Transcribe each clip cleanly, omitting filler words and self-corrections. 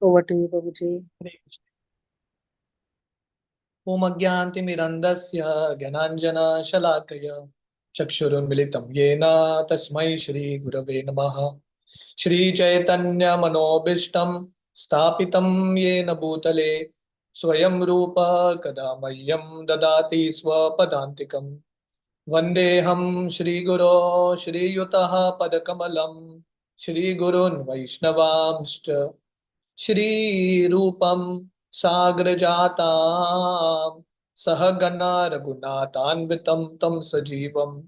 Over to you प्रभु जी। हरे कृष्ण। ओम अज्ञानतिमिरन्धस्य ज्ञानाञ्जनशलाकया चक्षुरुन्मिलितं येन तस्मै श्रीगुरवे नमः। श्रीचैतन्यमनोभीष्टं स्थापितं येन भूतले स्वयं रूप कदा मह्यं ददाति स्वपदान्तिकम्। वन्देऽहं श्रीगुरो श्रीयुतः पदकमलं श्रीगुरून् वैष्णवांश्च श्रीरूपं साग्रजातां सहगणा रघुनाथान्वितं तं सजीवं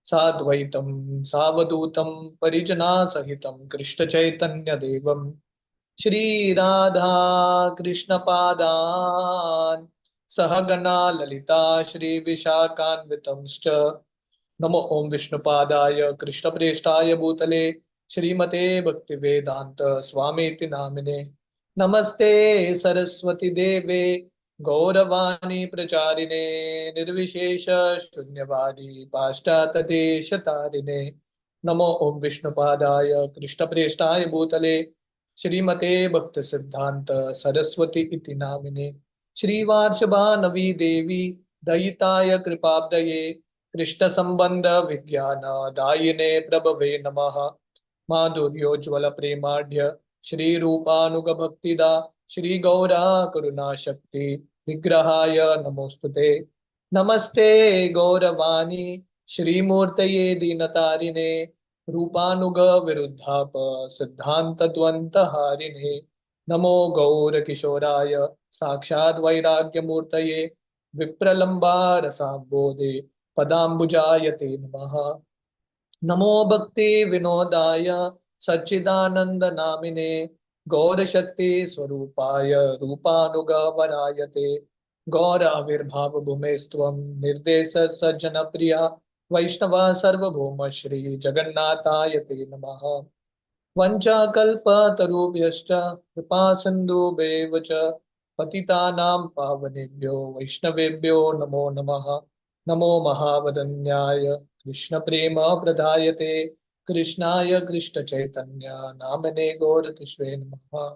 साद्वैतं सावधूतं परिजनासहितं कृष्णचैतन्यदेवं श्रीराधा कृष्णपादान् सहगणा ललिता श्रीविशाखान्वितंश्च। नमो ओम विष्णुपादाय कृष्णप्रेष्ठाय भूतले श्रीमते भक्तिवेदांत स्वामीति नामिने। नमस्ते सरस्वती देवे गौरवाणी प्रचारिणे निर्विशेष शून्यवादी पाश्चात्य देश तारिणे। नमो ओम विष्णुपादाय कृष्णप्रेष्ठाय भूतले श्रीमते भक्त सिद्धांत सरस्वती इति नामिने। श्रीवार्षभानवी देवी दयिताय कृपाब्दये कृष्ण संबंध विज्ञान दायिने प्रभवे नमः। माधुर्योज्वल प्रेमाढ्य श्री रूपानुग भक्तिदा श्री गौरा करुणा शक्ति विग्रहाय नमोस्तुते। नमस्ते गौरवाणी श्रीमूर्तये दीनतारिणे रूपानुग विरुद्धाप सिद्धांत द्वंत हारिणे। नमो गौर किशोराय साक्षात् वैराग्य मूर्तये विप्रलंबा रसाम्बोधे पदाम्बुजायते नमः। नमो भक्ति विनोदाय सच्चिदानंद नामिने गौर शक्ति स्वरूपाय रूपानुगवरायते। गौर आविर्भाव भूमेस्त्वं निर्देश सज्जन प्रिया वैष्णव सर्वभौम श्री जगन्नाथाय ते नमः। वञ्चाकल्पतरुभ्यश्च कृपा सिन्धुभ्येव च पतितानां पावनेभ्यो वैष्णवेभ्यो नमो नमः। नमो महावदन्याय कृष्णप्रेम प्रदायते कृष्णाय कृष्णचैतन्य नामने गौरतिष्वे नमः।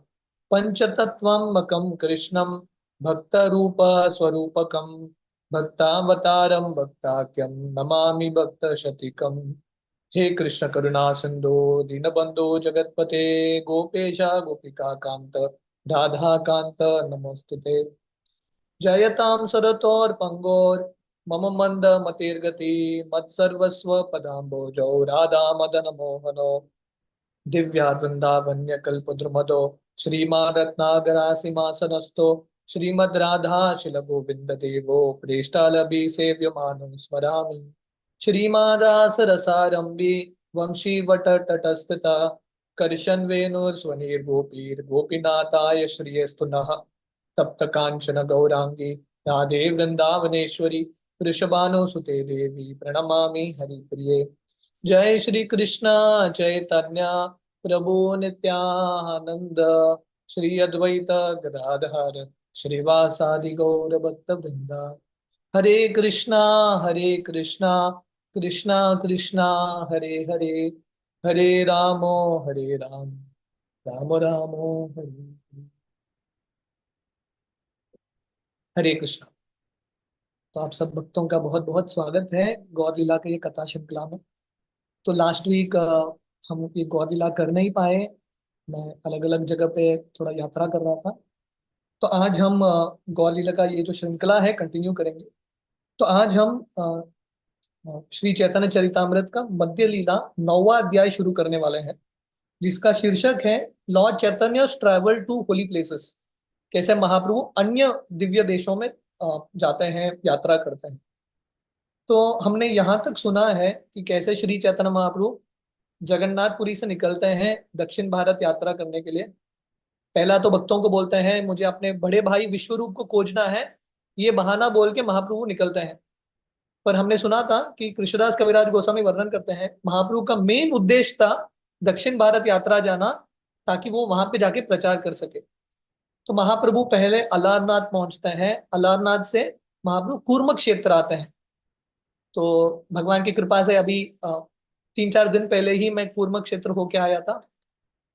पञ्चतत्त्वमकं कृष्णं भक्तरूप स्वरूपकं भक्तावतारं भक्ताख्यं नमामि भक्तशतीकम्। हे कृष्ण करुणा सिंधु दीनबंधु जगतपते गोपेशा गोपिका कांत राधा कांत नमोस्तुते। जयतां सरतोर पंगोर मम मंद मतिर्गति मत्सर्वस्व पदाम्बोजौ राधा मदन मोहनो दिव्या वृंदावन्य कल्पद्रुमदो श्रीमान् रत्नागरासिंहासनस्थो श्रीमद् राधा शिल गोविंद देवो प्रेष्ठालभि सेव्यमानं स्मरामि। श्रीमादास रसारंभी वंशी वट तटस्थिता कर्शन वेणुर्स्वनिर्गोपीर गोपीनाथाय श्रियस्तु नः। तप्त कांचन गौरांगी राधे वृंदावनेश्वरी वृषभानुसुते देवी प्रणमामि हरिप्रिये। जय श्री कृष्ण चैतन्य प्रभु नित्यानंद श्री अद्वैत गदाधर श्रीवासादि गौर भक्त वृंदा। हरे कृष्णा कृष्णा कृष्णा हरे हरे हरे रामो हरे राम राम रामो हरे हरे। हरे कृष्णा। तो आप सब भक्तों का बहुत बहुत स्वागत है गौर लीला के ये कथा श्रृंखला में। तो लास्ट वीक हम ये गौर लीला कर नहीं पाए। मैं अलग अलग जगह पे थोड़ा यात्रा कर रहा था। तो आज हम गौर लीला का ये जो श्रृंखला है कंटिन्यू करेंगे। तो आज हम श्री चैतन्य चरितामृत का मध्य लीला 9वां अध्याय शुरू करने वाले हैं, जिसका शीर्षक है Lord Chaitanya travel to holy places. कैसे महाप्रभु अन्य दिव्य देशों में जाते हैं, यात्रा करते हैं। तो हमने यहाँ तक सुना है कि कैसे श्री चैतन्य महाप्रभु जगन्नाथपुरी से निकलते हैं दक्षिण भारत यात्रा करने के लिए। पहला तो भक्तों को बोलते हैं मुझे अपने बड़े भाई विश्वरूप को खोजना है, ये बहाना बोल के महाप्रभु निकलते हैं। पर हमने सुना था कि कृष्णदास कविराज गोस्वामी वर्णन करते हैं महाप्रभु का मेन उद्देश्य था दक्षिण भारत यात्रा जाना, ताकि वो वहां पे जाके प्रचार कर सके। तो महाप्रभु पहले अलारनाथ पहुंचते हैं, अलारनाथ से महाप्रभु कूर्म क्षेत्र आते हैं। तो भगवान की कृपा से अभी 3-4 दिन पहले ही मैं कूर्म क्षेत्र होके आया था।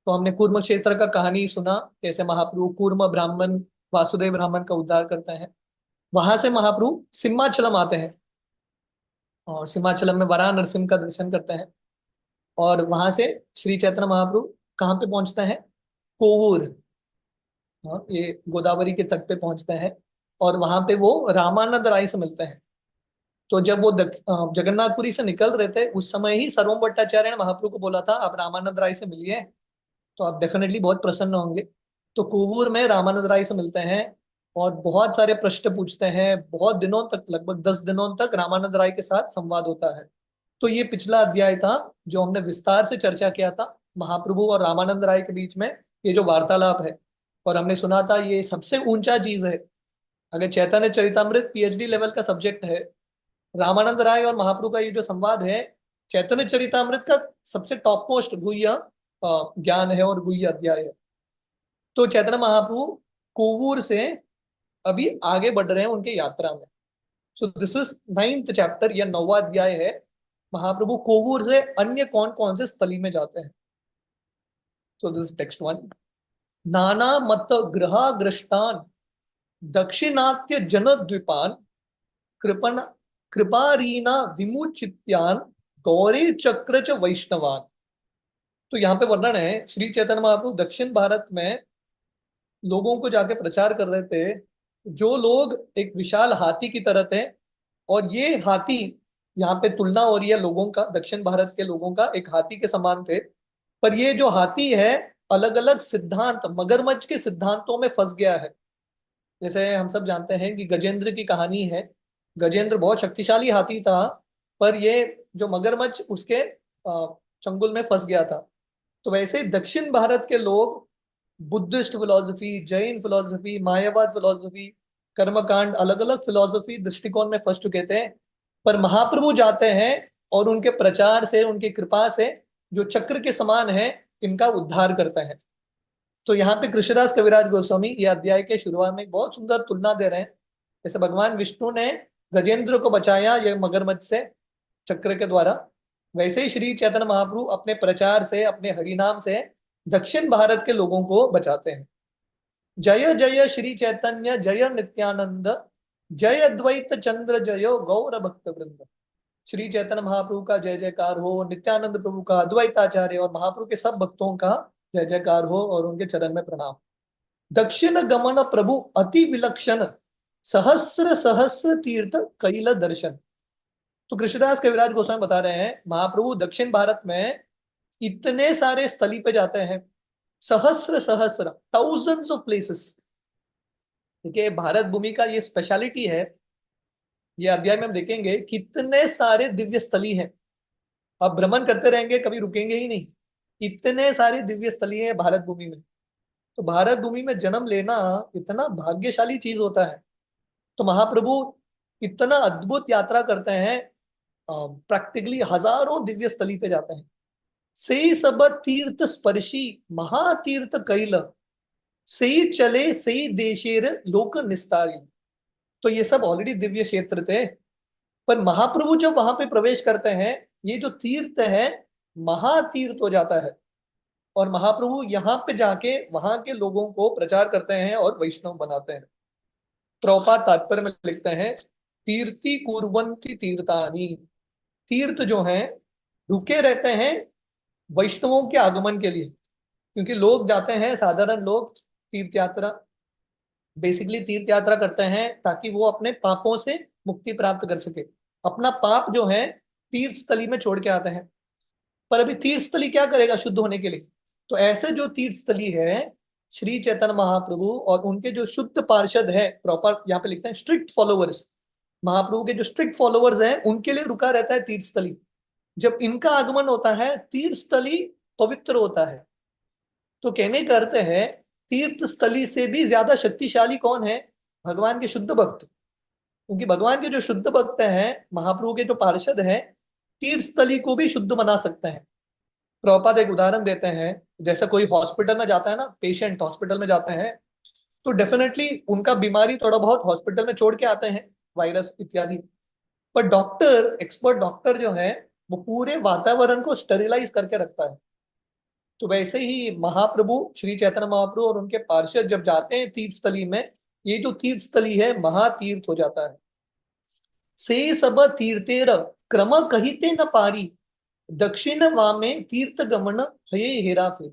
तो हमने कूर्म क्षेत्र का कहानी सुना, कैसे महाप्रभु कूर्म ब्राह्मण वासुदेव ब्राह्मण का उद्धार करते हैं। वहां से महाप्रभु सिम्माचलम आते हैं और सिम्माचलम में वराह नरसिंह का दर्शन करते हैं। और वहां से श्री चैतन्य महाप्रभु कहाँ पे पहुंचते हैं? कोवूर। हाँ, ये गोदावरी के तट पे पहुंचते हैं और वहां पे वो रामानंद राय से मिलते हैं। तो जब वो जगन्नाथपुरी से निकल रहे थे, उस समय ही सर्वम भट्टाचार्य ने महाप्रभु को बोला था आप रामानंद राय से मिलिए, तो आप डेफिनेटली बहुत प्रसन्न होंगे। तो कोवूर में रामानंद राय से मिलते हैं और बहुत सारे प्रश्न पूछते हैं। बहुत दिनों तक, लगभग 10 दिनों तक रामानंद राय के साथ संवाद होता है। तो ये पिछला अध्याय था जो हमने विस्तार से चर्चा किया था, महाप्रभु और रामानंद राय के बीच में ये जो वार्तालाप है। और हमने सुना था ये सबसे ऊंचा चीज है। अगर चैतन्य चरितमृत पीएचडी लेवल का सब्जेक्ट है, रामानंद राय और महाप्रभु का ये जो संवाद है चैतन्य चरितमृत का सबसे टॉप मोस्ट गुह्य ज्ञान है और गुह्य अध्याय है। तो चैतन्य महाप्रभु कोवूर से अभी आगे बढ़ रहे हैं उनके यात्रा में। सो दिस इज 9th चैप्टर या 9वां अध्याय है। महाप्रभु कोवूर से अन्य कौन कौन से स्थली में जाते हैं। So this text 1। नाना मत ग्रहाग्रष्टान दक्षिणात्य जनद्वीपान कृपण कृपारीना विमुचित्यान गौरी चक्र च वैष्णवान। तो यहाँ पे वर्णन है श्री चैतन्य महाप्रभु दक्षिण भारत में लोगों को जाके प्रचार कर रहे थे। जो लोग एक विशाल हाथी की तरह थे, और ये हाथी, यहाँ पे तुलना हो रही है लोगों का, दक्षिण भारत के लोगों का एक हाथी के समान थे। पर ये जो हाथी है अलग अलग सिद्धांत, मगरमच्छ के सिद्धांतों में फंस गया है। जैसे हम सब जानते हैं कि गजेंद्र की कहानी है। गजेंद्र बहुत शक्तिशाली हाथी था, पर ये जो मगरमच्छ उसके चंगुल में फंस गया था। तो वैसे ही दक्षिण भारत के लोग Buddhist philosophy, Jain philosophy, मायावाद philosophy, कर्मकांड, अलग अलग फिलॉसफी दृष्टिकोण में फंस चुके थे। पर महाप्रभु जाते हैं और उनके प्रचार से, उनकी कृपा से जो चक्र के समान है, इनका उद्धार करते हैं। तो यहाँ पे कृष्णदास कविराज गोस्वामी ये अध्याय के शुरुआत में एक बहुत सुंदर तुलना दे रहे हैं। जैसे भगवान विष्णु ने गजेंद्र को बचाया ये मगरमच्छ से चक्र के द्वारा, वैसे ही श्री चैतन्य महाप्रभु अपने प्रचार से, अपने हरिनाम से दक्षिण भारत के लोगों को बचाते हैं। जय जय श्री चैतन्य जय नित्यानंद, जय द्वैत चंद्र जय गौर भक्त वृंद। श्री चैतन्य महाप्रभु का जय जयकार हो, नित्यानंद प्रभु का, अद्वैताचार्य और महाप्रभु के सब भक्तों का जय जयकार हो और उनके चरण में प्रणाम। दक्षिण गमन प्रभु अति विलक्षण, सहस्र सहस्र तीर्थ कैल दर्शन। तो कृष्णदास कविराज गोस्वामी बता रहे हैं महाप्रभु दक्षिण भारत में इतने सारे स्थली पे जाते हैं, सहस्र सहस्र, थाउजेंड्स ऑफ प्लेसेस। देखिए भारत भूमि का ये स्पेशलिटी है, ये अध्याय में हम देखेंगे कितने सारे दिव्य स्थली हैं। अब भ्रमण करते रहेंगे, कभी रुकेंगे ही नहीं। इतने सारे दिव्य स्थली हैं भारत भूमि में। तो भारत भूमि में जन्म लेना इतना भाग्यशाली चीज होता है। तो महाप्रभु इतना अद्भुत यात्रा करते हैं, प्रैक्टिकली हजारों दिव्य स्थली पे जाते हैं। से सब तीर्थ स्पर्शी महातीर्थ कैल, से चले से देशेर लोक निस्तारी। तो ये सब ऑलरेडी दिव्य क्षेत्र थे, पर महाप्रभु जब वहां पे प्रवेश करते हैं, ये जो तीर्थ है महातीर्थ हो जाता है। और महाप्रभु यहाँ पे जाके वहां के लोगों को प्रचार करते हैं और वैष्णव बनाते हैं। प्रभुपाद तात्पर्य में लिखते हैं तीर्थी कुर्वन्ति तीर्थानी। तीर्थ जो हैं रुके रहते हैं वैष्णवों के आगमन के लिए। क्योंकि लोग जाते हैं, साधारण लोग तीर्थ यात्रा, बेसिकली तीर्थ यात्रा करते हैं ताकि वो अपने पापों से मुक्ति प्राप्त कर सके। अपना पाप जो है तीर्थ स्थली में छोड़ के आते हैं। पर अभी तीर्थ स्थली क्या करेगा शुद्ध होने के लिए? तो ऐसे जो तीर्थ स्थली है, श्री चैतन्य महाप्रभु और उनके जो शुद्ध पार्षद है, प्रॉपर यहाँ पे लिखते हैं स्ट्रिक्ट फॉलोवर्स, महाप्रभु के जो स्ट्रिक्ट फॉलोवर्स हैं उनके लिए रुका रहता है तीर्थ स्थली। जब इनका आगमन होता है तीर्थ स्थली पवित्र होता है। तो कहने का अर्थ है तीर्थ स्थली से भी ज्यादा शक्तिशाली कौन है? भगवान के शुद्ध भक्त। क्योंकि भगवान के जो शुद्ध भक्त हैं, महाप्रभु के जो पार्षद हैं, तीर्थ स्थली को भी शुद्ध बना सकते हैं। प्रभुपाद एक उदाहरण देते हैं, जैसे कोई हॉस्पिटल में जाता है ना, पेशेंट हॉस्पिटल में जाते हैं, तो डेफिनेटली उनका बीमारी थोड़ा बहुत हॉस्पिटल में छोड़ के आते हैं, वायरस इत्यादि। पर डॉक्टर, एक्सपर्ट डॉक्टर जो है, वो पूरे वातावरण को स्टेरिलाइज करके रखता है। तो वैसे ही महाप्रभु श्री चैतन्य महाप्रभु और उनके पार्षद जब जाते हैं तीर्थ स्थली में, ये जो तीर्थ स्थली है महातीर्थ हो जाता है। से सब तीर्थेर क्रम कहिते न पारी, दक्षिण वामे तीर्थ गमन हये हेरा फेरी।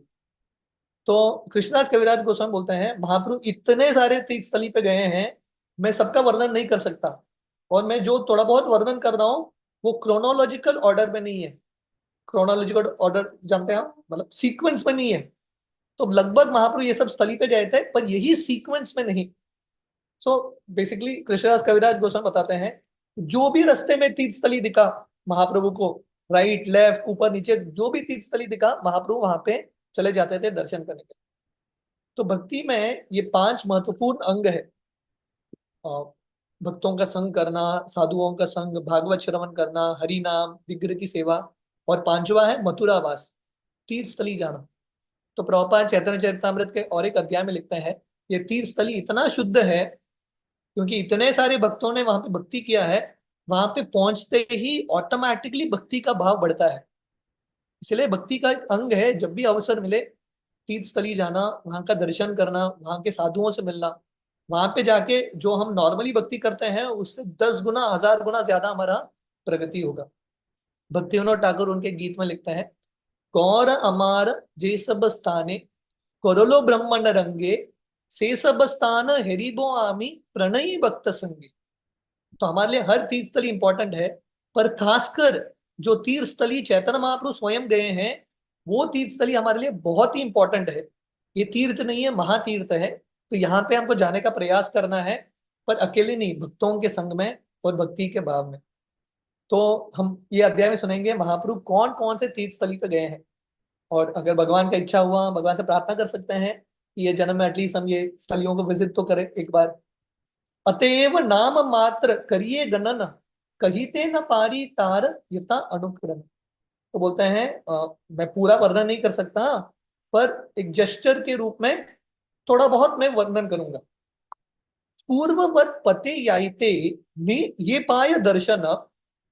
तो कृष्णदास कविराज गोस्वामी बोलते हैं महाप्रभु इतने सारे तीर्थ स्थली पे गए हैं, मैं सबका वर्णन नहीं कर सकता, और मैं जो थोड़ा बहुत वर्णन कर रहा हूँ वो क्रोनोलॉजिकल ऑर्डर में नहीं है। क्रोनोलॉजिकल ऑर्डर जानते हैं आप, मतलब सीक्वेंस में नहीं है। तो लगभग महाप्रभु ये सब स्थली पे गए थे, पर यही सीक्वेंस में नहीं। सो बेसिकली कृष्णदास कविराज गोस्वामी बताते हैं जो भी रास्ते में तीर्थ स्थली दिखा महाप्रभु को, राइट लेफ्ट ऊपर नीचे जो भी तीर्थ स्थली दिखा, महाप्रभु वहां पे चले जाते थे दर्शन करने के। तो भक्ति में ये 5 महत्वपूर्ण अंग है। अ, भक्तों का संग करना, साधुओं का संग, भागवत श्रवण करना, हरि नाम, विग्रह की सेवा, और 5वां है मथुरावास, तीर्थ स्थली जाना। तो प्रभुपाद चैतन्य चरितमृत के और एक अध्याय में लिखते हैं ये तीर्थ स्थली इतना शुद्ध है क्योंकि इतने सारे भक्तों ने वहां पे भक्ति किया है, वहां पे पहुंचते ही ऑटोमेटिकली भक्ति का भाव बढ़ता है। इसलिए भक्ति का एक अंग है, जब भी अवसर मिले तीर्थ स्थली जाना, वहां का दर्शन करना, वहां के साधुओं से मिलना। वहां पे जाके जो हम नॉर्मली भक्ति करते हैं उससे 10 गुना 1000 गुना ज्यादा हमारा प्रगति होगा। भक्ति विनोद ठाकुर उनके गीत में लिखते हैं गौर अमार जे सब स्थाने कोरलो ब्रह्मंड रंगे, से सब स्थान हेरिबो आमी प्रणयी भक्त संगे। तो हमारे लिए हर तीर्थ स्थली इंपॉर्टेंट है, पर खासकर जो तीर्थ स्थली चैतन्य महाप्रभु स्वयं गए हैं वो तीर्थ स्थली हमारे लिए बहुत ही इंपॉर्टेंट है। ये तीर्थ नहीं है, महातीर्थ है। तो यहाँ पे हमको जाने का प्रयास करना है, पर अकेले नहीं, भक्तों के संग में और भक्ति के भाव में। तो हम ये अध्याय में सुनेंगे महाप्रभु कौन कौन से तीर्थ स्थली पे गए हैं, और अगर भगवान का इच्छा हुआ भगवान से प्रार्थना कर सकते हैं कि ये जन्म में एटलीस्ट हम ये स्थलियों को विजिट तो करें एक बार। अतएव नाम मात्र करिए गणन, कहीते न पारी तार यथा अनुकरण। तो बोलते हैं मैं पूरा वर्णन नहीं कर सकता, पर एक जेस्चर के रूप में थोड़ा बहुत मैं वर्णन करूंगा। पूर्ववत पते याइते में ये पाय दर्शन,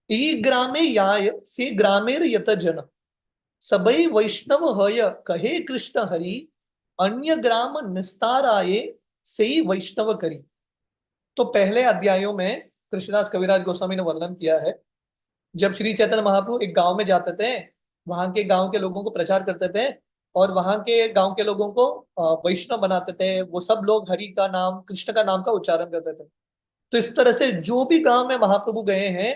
ई ग्रामे याय से ग्रामेर यत जन, सबई वैष्णव हय कहे कृष्ण हरि, अन्य ग्राम निस्ताराये से वैष्णव करी। तो पहले अध्यायों में कृष्णदास कविराज गोस्वामी ने वर्णन किया है जब श्री चैतन्य महाप्रभु एक गांव में जाते थे, वहां के गांव के लोगों को प्रचार करते थे, और वहां के गांव के लोगों को वैष्णव बनाते थे। वो सब लोग हरि का नाम, कृष्ण का नाम का उच्चारण करते थे। तो इस तरह से जो भी गांव में महाप्रभु गए हैं,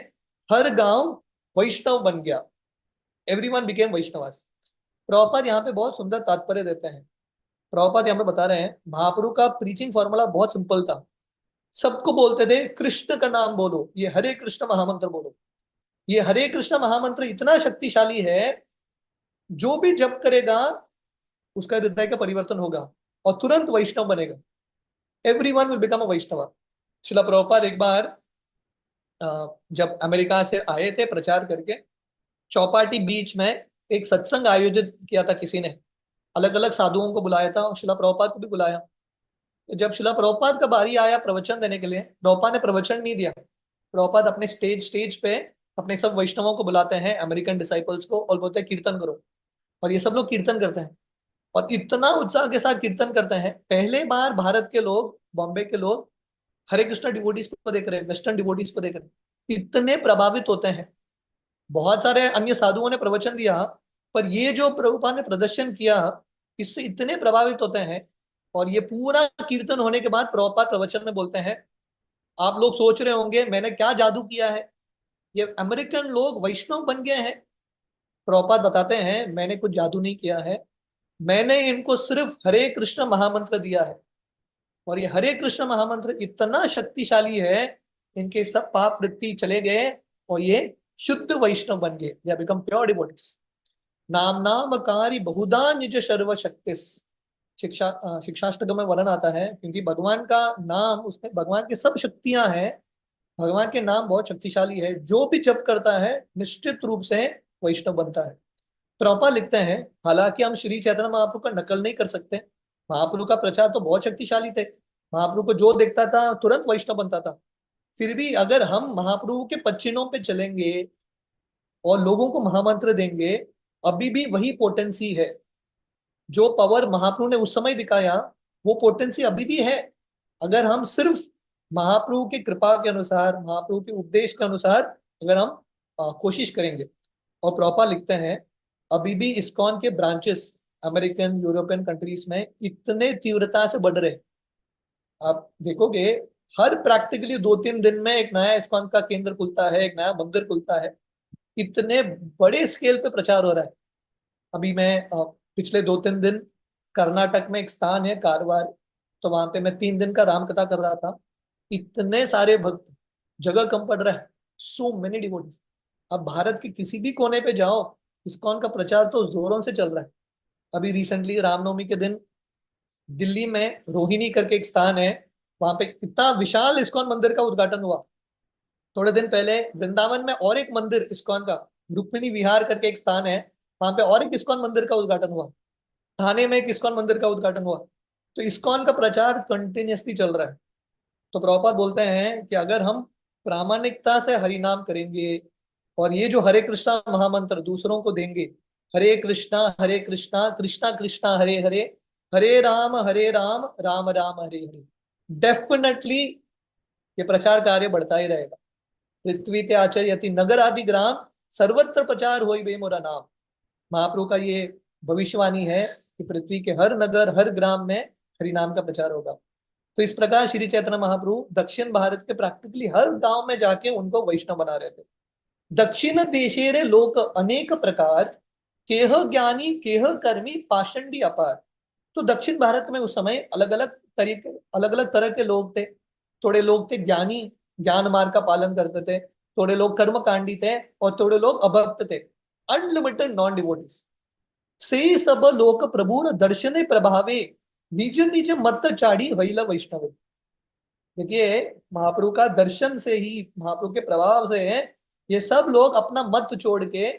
हर गांव वैष्णव बन गया। Everyone became Vaishnavas. प्रभुपाद यहाँ पे बहुत सुंदर तात्पर्य देते हैं। प्रभुपाद यहाँ पे बता रहे हैं महाप्रभु का प्रीचिंग फॉर्मूला बहुत सिंपल था। सबको बोलते थे कृष्ण का नाम बोलो, ये हरे कृष्ण महामंत्र बोलो। ये हरे कृष्ण महामंत्र इतना शक्तिशाली है, जो भी जप करेगा उसका हृदय का परिवर्तन होगा और तुरंत वैष्णव बनेगा। एवरीवन विल बिकम अ वैष्णव। शिला प्रभुपाद एक बार जब अमेरिका से आए थे प्रचार करके, चौपाटी बीच में एक सत्संग आयोजित किया था किसी ने, अलग अलग साधुओं को बुलाया था और शिला प्रभुपाद को भी बुलाया। तो जब शिला प्रभुपाद का बारी आया प्रवचन देने के लिए, प्रभुपाद ने प्रवचन नहीं दिया। प्रभुपाद अपने स्टेज पे अपने सब वैष्णवों को बुलाते हैं, अमेरिकन डिसाइपल्स को, और बोलते हैं कीर्तन करो। और ये सब लोग कीर्तन करते हैं और इतना उत्साह के साथ कीर्तन करते हैं। पहले बार भारत के लोग, बॉम्बे के लोग हरे कृष्ण डिवोटीज को देख रहे हैं, वेस्टर्न डिवोटीज को देख रहे हैं, इतने प्रभावित होते हैं। बहुत सारे अन्य साधुओं ने प्रवचन दिया, पर ये जो प्रभुपाद ने प्रदर्शन किया, इससे इतने प्रभावित होते हैं। और ये पूरा कीर्तन होने के बाद प्रभुपाद प्रवचन में बोलते हैं, आप लोग सोच रहे होंगे मैंने क्या जादू किया है, ये अमेरिकन लोग वैष्णव बन गए हैं। प्रभुपाद बताते हैं मैंने कुछ जादू नहीं किया है, मैंने इनको सिर्फ हरे कृष्ण महामंत्र दिया है, और ये हरे कृष्ण महामंत्र इतना शक्तिशाली है, इनके सब पाप वृत्ति चले गए और ये शुद्ध वैष्णव बन गए। They become pure devotees. नाम नामकारी बहुधा निज सर्व शक्तिस। शिक्षाष्टक में वर्णन आता है, क्योंकि भगवान का नाम, उसमें भगवान की सब शक्तियां हैं। भगवान के नाम बहुत शक्तिशाली है, जो भी जप करता है निश्चित रूप से वैष्णव बनता है। प्रभुपाद लिखते हैं हालांकि हम श्री चैतन्य महाप्रभु का नकल नहीं कर सकते, महाप्रभु का प्रचार तो बहुत शक्तिशाली थे, महाप्रभु को जो देखता था तुरंत वैष्णव बनता था। फिर भी अगर हम महाप्रभु के पच्चीनों पे चलेंगे और लोगों को महामंत्र देंगे, अभी भी वही पोटेंसी है। जो पावर महाप्रभु ने उस समय दिखाया, वो पोटेंसी अभी भी है। अगर हम सिर्फ महाप्रभु की कृपा के अनुसार, महाप्रभु के उपदेश के अनुसार अगर हम कोशिश करेंगे। और प्रॉपर लिखते हैं, अभी भी इस्कॉन के ब्रांचेस अमेरिकन यूरोपियन कंट्रीज में इतने तीव्रता से बढ़ रहे हैं। आप देखोगे हर प्रैक्टिकली 2-3 दिन में एक नया इस्कॉन का केंद्र खुलता है, एक नया मंदिर खुलता है। इतने बड़े स्केल पे प्रचार हो रहा है। अभी मैं पिछले 2-3 दिन कर्नाटक में एक स्थान है कारवार, तो वहां पे मैं 3 दिन का राम कथा कर रहा था। इतने सारे भक्त, जगह कम पड़ रहा है, सो मेनी डिवोटीज। अब भारत के किसी भी कोने पे जाओ, इस्कॉन का प्रचार तो जोरों से चल रहा है। अभी रिसेंटली रामनवमी के दिन दिल्ली में रोहिणी करके एक स्थान है, वहां पे इतना विशाल इस्कॉन मंदिर का उद्घाटन हुआ। थोड़े दिन पहले वृंदावन में और एक मंदिर इस्कॉन का, रुक्मिणी विहार करके एक स्थान है, वहां पे और एक इस्कॉन मंदिर का उद्घाटन हुआ। थाने में एक इस्कॉन मंदिर का उद्घाटन हुआ। तो इस्कॉन का प्रचार कंटिन्यूअसली चल रहा है। तो प्रभुपाद बोलते हैं कि अगर हम प्रामाणिकता से हरि नाम करेंगे और ये जो हरे कृष्णा महामंत्र दूसरों को देंगे, हरे कृष्णा कृष्णा कृष्णा हरे हरे, हरे राम राम राम हरे हरे, डेफिनेटली ये प्रचार कार्य बढ़ता ही रहेगा। पृथ्वी ते आचर्यति नगर आदि ग्राम, सर्वत्र प्रचार होई बे मोरा नाम। महाप्रभु का ये भविष्यवाणी है कि पृथ्वी के हर नगर हर ग्राम में हरि नाम का प्रचार होगा। तो इस प्रकार श्री चैतन्य महाप्रभु दक्षिण भारत के प्रैक्टिकली हर गांव में जाके उनको वैष्णव बना रहे थे। दक्षिण देशेरे लोक अनेक प्रकार, केह ज्ञानी केह कर्मी पाषंडी अपार। तो दक्षिण भारत में उस समय अलग अलग तरह के लोग थे। थोड़े लोग थे ज्ञानी, ज्ञान मार्ग का पालन करते थे। थोड़े लोग कर्मकांडी थे और थोड़े लोग अभक्त थे, अनलिमिटेड नॉन डिवोटीज। से सब लोक प्रभुर दर्शने प्रभावे, निज निज मत चाड़ी वैल वैष्णव। देखिए महाप्रभु का दर्शन से ही, महाप्रभु के प्रभाव से ये सब लोग अपना मत छोड़ के,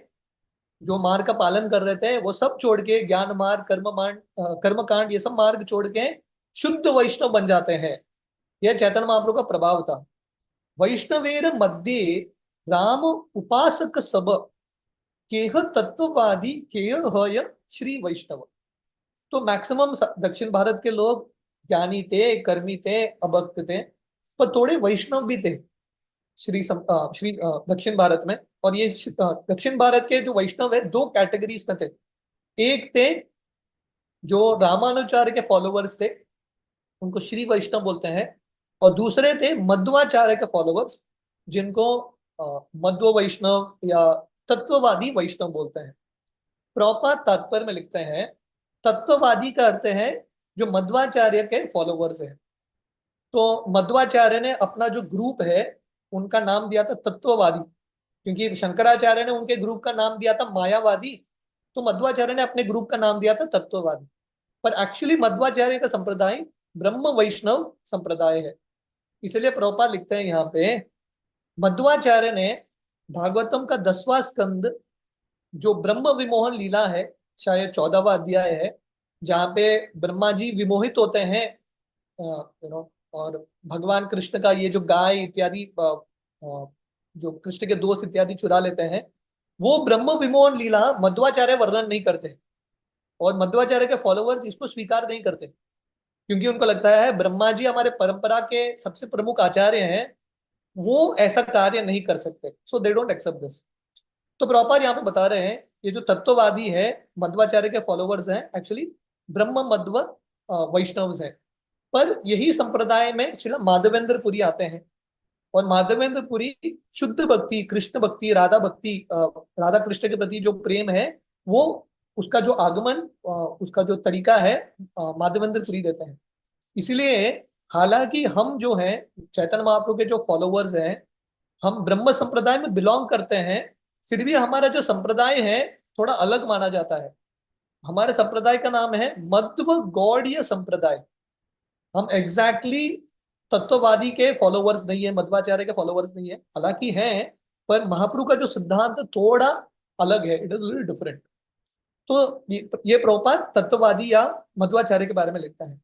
जो मार्ग का पालन कर रहे थे वो सब छोड़ के, ज्ञान मार्ग कर्मकांड ये सब मार्ग छोड़ के शुद्ध वैष्णव बन जाते हैं। यह चैतन्य महाप्रभु का प्रभाव था। वैष्णवेर मध्य राम उपासक सब, केह तत्ववादी केह हय श्री वैष्णव। तो मैक्सिमम दक्षिण भारत के लोग ज्ञानी थे, कर्मी थे, अभक्त थे, पर थोड़े वैष्णव भी थे दक्षिण भारत में। और ये दक्षिण भारत के जो वैष्णव है दो कैटेगरीज में थे। एक थे जो रामानुचार्य के फॉलोवर्स थे, उनको श्री वैष्णव बोलते हैं। और दूसरे थे मध्वाचार्य के फॉलोवर्स, जिनको मध्व वैष्णव या तत्ववादी वैष्णव बोलते हैं। प्रॉपर तात्पर्य में लिखते हैं, तत्ववादी का अर्थ है जो मध्वाचार्य के फॉलोवर्स हैं। तो मध्वाचार्य ने अपना जो ग्रुप है उनका नाम दिया था तत्ववादी, क्योंकि शंकराचार्य ने उनके ग्रुप का नाम दिया था मायावादी। तो मध्वाचार्य ने अपने ग्रुप का नाम दिया था तत्ववादी। पर एक्चुअली मध्वाचार्य का संप्रदाय ब्रह्म वैष्णव संप्रदाय है। इसलिए प्रभुपाद लिखते हैं यहाँ पे, मध्वाचार्य ने भागवतम का 10वां स्कंद जो ब्रह्म विमोहन लीला है, शायद 14वां अध्याय है, जहाँ पे ब्रह्मा जी विमोहित होते हैं और भगवान कृष्ण का ये जो गाय इत्यादि जो कृष्ण के दोस्त इत्यादि चुरा लेते हैं, वो ब्रह्म विमोहन लीला मध्वाचार्य वर्णन नहीं करते। और मध्वाचार्य के फॉलोवर्स इसको स्वीकार नहीं करते, क्योंकि उनको लगता है ब्रह्मा जी हमारे परंपरा के सबसे प्रमुख आचार्य हैं, वो ऐसा कार्य नहीं कर सकते, सो दे डोंट एक्सेप्ट दिस। तो प्रॉपर यहाँ पे बता रहे हैं, ये जो तत्ववादी है मध्वाचार्य के फॉलोवर्स हैं, एक्चुअली ब्रह्म मध्व वैष्णव हैं। पर यही संप्रदाय में श्रील माधवेंद्र पुरी आते हैं। और माधवेंद्र पुरी शुद्ध भक्ति, कृष्ण भक्ति, राधा भक्ति, राधा कृष्ण के प्रति जो प्रेम है, वो उसका जो आगमन, उसका जो तरीका है, माधवेंद्र पुरी देते हैं। इसलिए हालांकि हम जो हैं चैतन्य महाप्रभु के जो फॉलोवर्स हैं, हम ब्रह्म संप्रदाय में बिलोंग करते हैं, फिर भी हमारा जो संप्रदाय है थोड़ा अलग माना जाता है। हमारे संप्रदाय का नाम है मध्व गौड़ीय संप्रदाय। हम एग्जैक्टली तत्ववादी के फॉलोवर्स नहीं है, मध्वाचार्य के फॉलोवर्स नहीं है, हालांकि हैं, पर महाप्रभु का जो सिद्धांत थोड़ा अलग है, इट इज लिटिल डिफरेंट। तो ये प्रभुपाद तत्ववादी या मध्वाचार्य के बारे में लिखता है।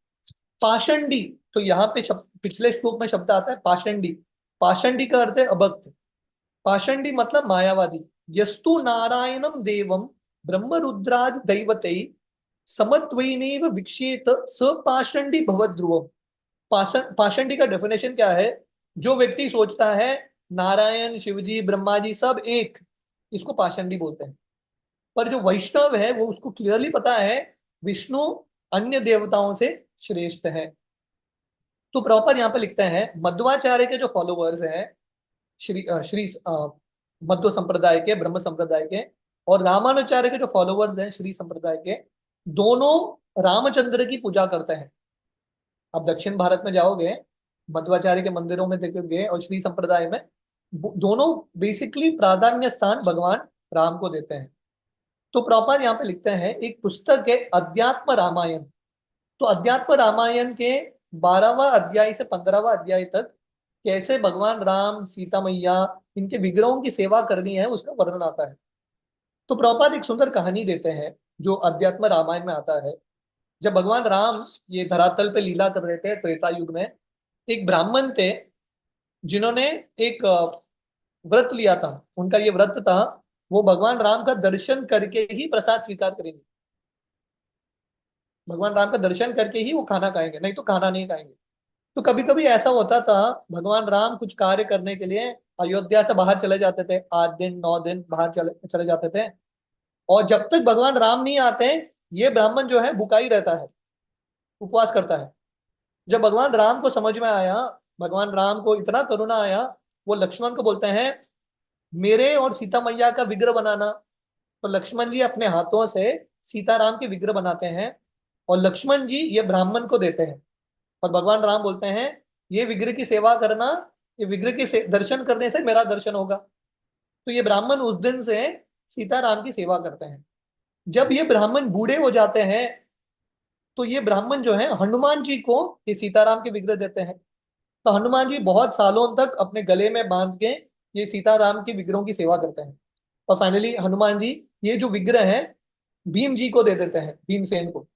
पाषंडी, तो यहाँ पे पिछले श्लोक में शब्द आता है पाषंडी। पाषंडी का अर्थ है अभक्त। पाषंडी मतलब मायावादी। यस्तु नारायणम देवम ब्रह्म रुद्राज दैवते समत्वेनैव विक्षेत स पाषंडी भवद्ध्रुवम्। पाषंडी का डेफिनेशन क्या है? जो व्यक्ति सोचता है नारायण, शिवजी, ब्रह्मा जी सब एक, इसको पाषंडी बोलते हैं। पर जो वैष्णव है वो उसको क्लियरली पता है विष्णु अन्य देवताओं से श्रेष्ठ है। तो प्रॉपर यहाँ पे लिखते हैं मध्वाचार्य के जो फॉलोवर्स हैं, श्री मध्व संप्रदाय के, ब्रह्म संप्रदाय के, और रामानुचार्य के जो फॉलोवर्स हैं श्री संप्रदाय के, दोनों रामचंद्र की पूजा करते हैं। आप दक्षिण भारत में जाओगे, मध्वाचार्य के मंदिरों में देखोगे, और श्री संप्रदाय में दोनों बेसिकली प्राधान्य स्थान भगवान राम को देते हैं। तो प्रॉपर यहाँ पे लिखते हैं, एक पुस्तक है अध्यात्म रामायण। तो अध्यात्म रामायण के 12वां अध्याय से 15वां अध्याय तक कैसे भगवान राम, सीता मैया, इनके विग्रहों की सेवा करनी है उसका वर्णन आता है। तो प्रॉपर एक सुंदर कहानी देते हैं जो अध्यात्म रामायण में आता है। जब भगवान राम ये धरातल पे लीला कर रहे थे त्रेता युग में, एक ब्राह्मण थे जिन्होंने एक व्रत लिया था। उनका ये व्रत था, वो भगवान राम का दर्शन करके ही प्रसाद स्वीकार करेंगे। भगवान राम का दर्शन करके ही वो खाना खाएंगे, नहीं तो खाना नहीं खाएंगे। तो कभी कभी ऐसा होता था, भगवान राम कुछ कार्य करने के लिए अयोध्या से बाहर चले जाते थे, 8 दिन 9 दिन बाहर चले चले जाते थे। और जब तक भगवान राम नहीं आते, ये ब्राह्मण जो है भूखा ही रहता है, उपवास करता है। जब भगवान राम को समझ में आया, भगवान राम को इतना करुणा आया, वो लक्ष्मण को बोलते हैं मेरे और सीता मैया का विग्रह बनाना। तो लक्ष्मण जी अपने हाथों से सीताराम के विग्रह बनाते हैं, और लक्ष्मण जी ये ब्राह्मण को देते हैं। और भगवान राम बोलते हैं ये विग्रह की सेवा करना, ये विग्रह के दर्शन करने से मेरा दर्शन होगा। तो ये ब्राह्मण उस दिन से सीताराम की सेवा करते हैं। जब ये ब्राह्मण बूढ़े हो जाते हैं, तो ये ब्राह्मण जो है हनुमान जी को ये सीताराम के विग्रह देते हैं। तो हनुमान जी बहुत सालों तक अपने गले में बांध के ये सीताराम के विग्रहों की सेवा करते हैं। और फाइनली हनुमान जी ये जो विग्रह है भीम जी को दे देते हैं, भीमसेन को।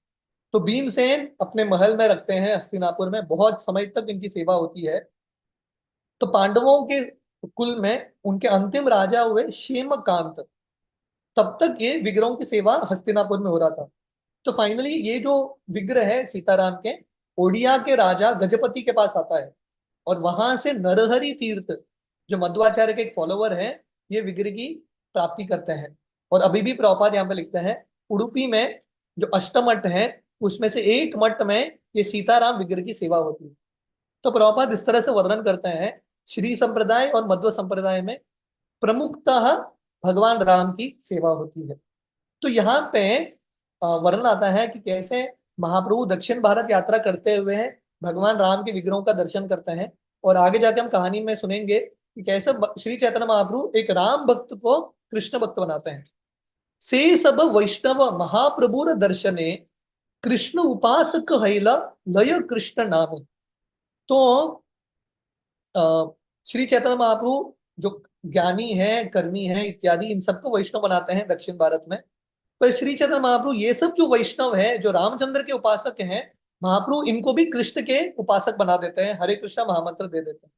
तो भीमसेन अपने महल में रखते हैं हस्तिनापुर में, बहुत समय तक इनकी सेवा होती है। तो पांडवों के कुल में उनके अंतिम राजा हुए शेमकांत, तब तक ये विग्रहों की सेवा हस्तिनापुर में हो रहा था। तो फाइनली ये जो विग्रह है सीताराम के, ओडिया के राजा गजपति के पास आता है, और वहां से नरहरि तीर्थ जो मध्वाचार्य के एक फॉलोवर है, ये विग्रह की प्राप्ति करते हैं। और अभी भी प्रॉपर यहाँ पे लिखते हैं उडुपी में जो अष्टमठ है उसमें से एक मठ में ये सीताराम विग्रह की सेवा होती है। तो प्रभुपाद इस तरह से वर्णन करते हैं श्री संप्रदाय और मध्व संप्रदाय में प्रमुखतः भगवान राम की सेवा होती है। तो यहाँ पे वर्णन आता है कि कैसे महाप्रभु दक्षिण भारत यात्रा करते हुए भगवान राम के विग्रहों का दर्शन करते हैं। और आगे जाके हम कहानी में सुनेंगे कि कैसे श्री चैतन्य महाप्रभु एक राम भक्त को कृष्ण भक्त बनाते हैं। से सब वैष्णव महाप्रभुर दर्शने कृष्ण उपासक हैला लय कृष्ण नाम। तो श्री चैतन्य महाप्रभु जो ज्ञानी है, कर्मी है इत्यादि, इन सबको वैष्णव बनाते हैं दक्षिण भारत में। पर श्री चैतन्य महाप्रभु ये सब जो वैष्णव है, जो रामचंद्र के उपासक हैं, महाप्रभु इनको भी कृष्ण के उपासक बना देते हैं, हरे कृष्णा महामंत्र दे देते हैं।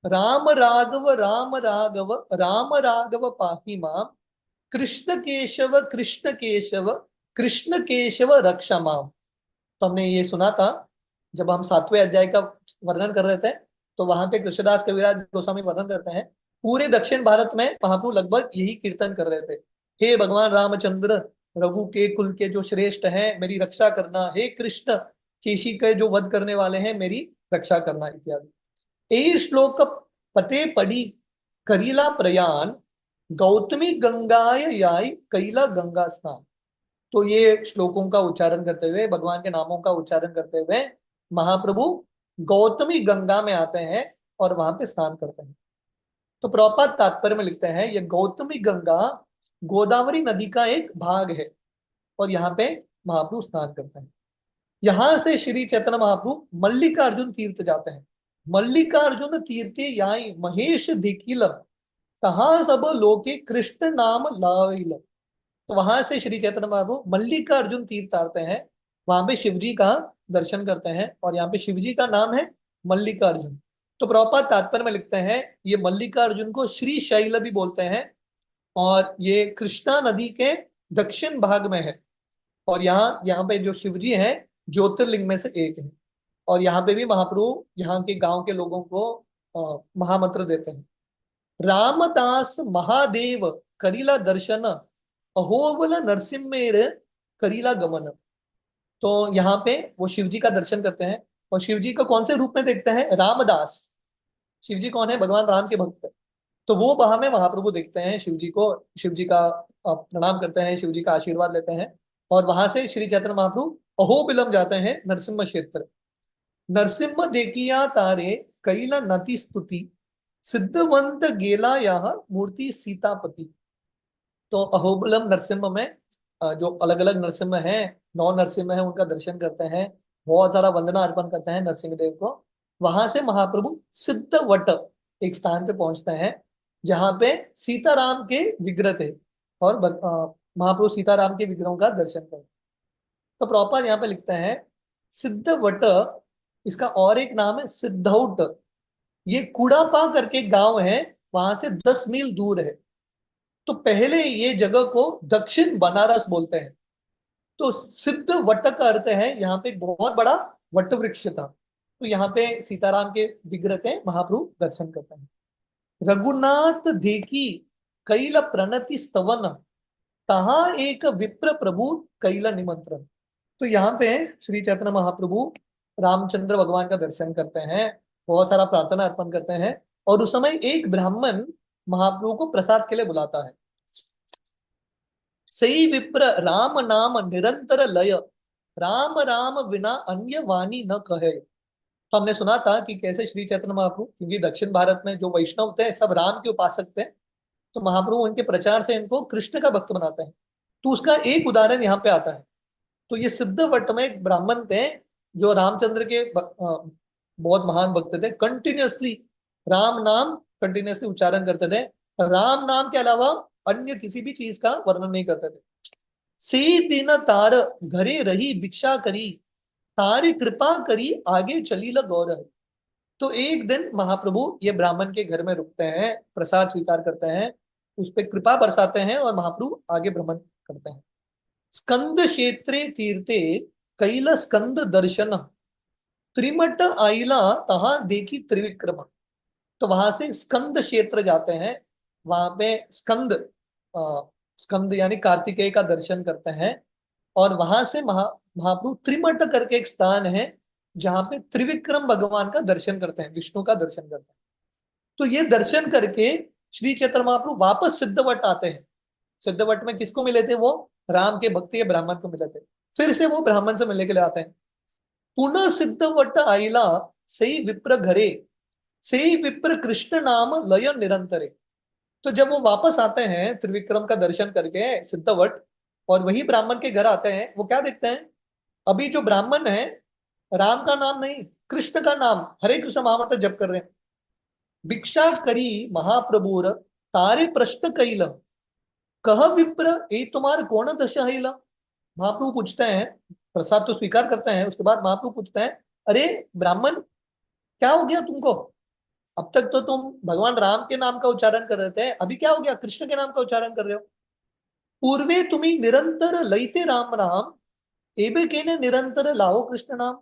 राम राघव राम राघव राम राघव पाहि माम, कृष्ण केशव कृष्ण केशव कृष्ण केशव रक्षा माम। तो हमने ये सुना था जब हम 7वें अध्याय का वर्णन कर रहे थे, तो वहां पे कृष्णदास कविराज गोस्वामी वर्णन करते हैं पूरे दक्षिण भारत में महाप्रभु लगभग यही कीर्तन कर रहे थे। हे भगवान रामचंद्र, रघु के कुल के जो श्रेष्ठ हैं मेरी रक्षा करना, हे कृष्ण केशी के जो वध करने वाले हैं मेरी रक्षा करना इत्यादि। ए श्लोक पते पड़ी करीला प्रयाण, गौतमी गंगाय याय कैला गंगा स्नान। तो ये श्लोकों का उच्चारण करते हुए, भगवान के नामों का उच्चारण करते हुए महाप्रभु गौतमी गंगा में आते हैं और वहां पे स्नान करते हैं। तो प्रभुपाद तात्पर्य में लिखते हैं ये गौतमी गंगा गोदावरी नदी का एक भाग है, और यहाँ पे महाप्रभु स्नान करते हैं। यहां से श्री चैतन्य महाप्रभु मल्लिकार्जुन तीर्थ जाते हैं। मल्लिकार्जुन तीर्थे याई महेश देखिल, तहा सब लोके कृष्ण नाम लाइल। तो वहां से श्री चैतन्य महाप्रभु मल्लिकार्जुन तीर्थ आते हैं, वहां पे शिवजी का दर्शन करते हैं, और यहाँ पे शिवजी का नाम है मल्लिकार्जुन। तो प्रभुपाद तात्पर्य में लिखते हैं ये मल्लिकार्जुन को श्री शैल भी बोलते हैं, और ये कृष्णा नदी के दक्षिण भाग में है। और यहाँ यहाँ पे जो शिव जी है ज्योतिर्लिंग में से एक है। और यहाँ पे भी महाप्रभु यहाँ के गांव के लोगों को महामंत्र देते हैं। रामदास महादेव करीला दर्शन, अहोबल नरसिम्हेर करीला गमन। तो यहाँ पे वो शिव जी का दर्शन करते हैं। और शिव जी को कौन से रूप में देखते हैं? रामदास। शिव जी कौन है? भगवान राम के भक्त है। तो वो वहां में महाप्रभु देखते हैं शिव जी को, शिव जी का प्रणाम करते हैं, शिव जी का आशीर्वाद लेते हैं। और वहां से श्री चैतन्य महाप्रभु अहोबिलम जाते हैं नरसिम्हा क्षेत्र। नरसिम्हा देखिया तारे कैला नति स्तुति, सिद्धवंत गेला यह मूर्ति सीतापति। तो अहोबिलम नरसिम्हा में जो अलग अलग नरसिम्हा हैं, 9 नरसिम्हा हैं, उनका दर्शन करते हैं। बहुत सारा वंदना अर्पण करते हैं नरसिंह देव को। वहां से महाप्रभु सिद्धवट एक स्थान पे पहुंचते हैं जहां पे सीताराम के विग्रह थे। और महाप्रभु सीताराम के विग्रहों का दर्शन करते हैं। तो प्रॉपर यहाँ पे लिखते हैं सिद्धवट, इसका और एक नाम है सिद्धौट। ये कुड़ापा करके गांव है, वहां से 10 मील दूर है। तो पहले ये जगह को दक्षिण बनारस बोलते हैं। तो सिद्ध वट का अर्थ है यहाँ पे एक बहुत बड़ा वट वृक्ष था। तो यहाँ पे सीताराम के विग्रह के महाप्रभु दर्शन करते हैं। रघुनाथ देखी कैल प्रणति स्तवन, तहा एक विप्र प्रभु कैल निमंत्रण। तो यहाँ पे श्री चैतन्य महाप्रभु रामचंद्र भगवान का दर्शन करते हैं, बहुत सारा प्रार्थना अर्पण करते हैं। और उस समय एक ब्राह्मण महाप्रभु को प्रसाद के लिए बुलाता है। सही विप्र राम नाम निरंतर लय, राम राम बिना अन्य वाणी न कहे। तो हमने सुना था कि कैसे श्री चैतन्य महाप्रभु, क्योंकि दक्षिण भारत में जो वैष्णव थे सब राम के उपासक थे, तो महाप्रभु उनके प्रचार से इनको कृष्ण का भक्त बनाते हैं। तो उसका एक उदाहरण यहाँ पे आता है। तो ये सिद्धवट में एक ब्राह्मण थे जो रामचंद्र के बहुत महान भक्त थे। कंटिन्यूअसली राम नाम कंटिन्यूअसली उच्चारण करते थे। राम नाम के अलावा अन्य किसी भी चीज का वर्णन नहीं करते थे। सी दिन तार घरे रही भिक्षा करी, तारी कृपा करी आगे चली ल गौर। तो एक दिन महाप्रभु ये ब्राह्मण के घर में रुकते हैं, प्रसाद स्वीकार करते हैं, उस पर कृपा बरसाते हैं और महाप्रभु आगे भ्रमण करते हैं। स्कंद क्षेत्रे तीर्थे कैल स्कंद दर्शन, त्रिमठ आइला तहा देखी त्रिविक्रम। तो वहां से स्कंद क्षेत्र जाते हैं, वहां पे स्कंद स्कंद यानी कार्तिकेय का दर्शन करते हैं। और वहां से महाप्रभु त्रिमठ करके एक स्थान है जहां पे त्रिविक्रम भगवान का दर्शन करते हैं, विष्णु का दर्शन करते हैं। तो ये दर्शन करके श्री चैतन्य महाप्रभु वापस सिद्धवट आते हैं। सिद्धवट में किसको मिले थे? वो राम के भक्त ब्राह्मण को मिले थे। फिर से वो ब्राह्मण से मिलने के लिए आते हैं। पुनः सिद्धवट आइला सही विप्र घरे, सही विप्र कृष्ण नाम लय निरंतरे। तो जब वो वापस आते हैं त्रिविक्रम का दर्शन करके सिद्धवट, और वही ब्राह्मण के घर आते हैं, वो क्या देखते हैं? अभी जो ब्राह्मण है राम का नाम नहीं, कृष्ण का नाम हरे कृष्ण महामंत्र जप कर रहे हैं। भिक्षा करी महाप्रभुर तारे प्रश्न कैल, कह विप्र ए तुम्हारे कौन दशा हिला। महाप्रभु पूछते हैं, प्रसाद तो स्वीकार करते हैं, उसके बाद महाप्रभु पूछते हैं, अरे ब्राह्मण क्या हो गया तुमको? अब तक तो तुम भगवान राम के नाम का उच्चारण कर रहे थे, अभी क्या हो गया? कृष्ण के नाम का उच्चारण कर रहे हो। पूर्वे तुम्ही निरंतर लईते राम नाम, एबे केने निरंतर लाओ कृष्ण नाम।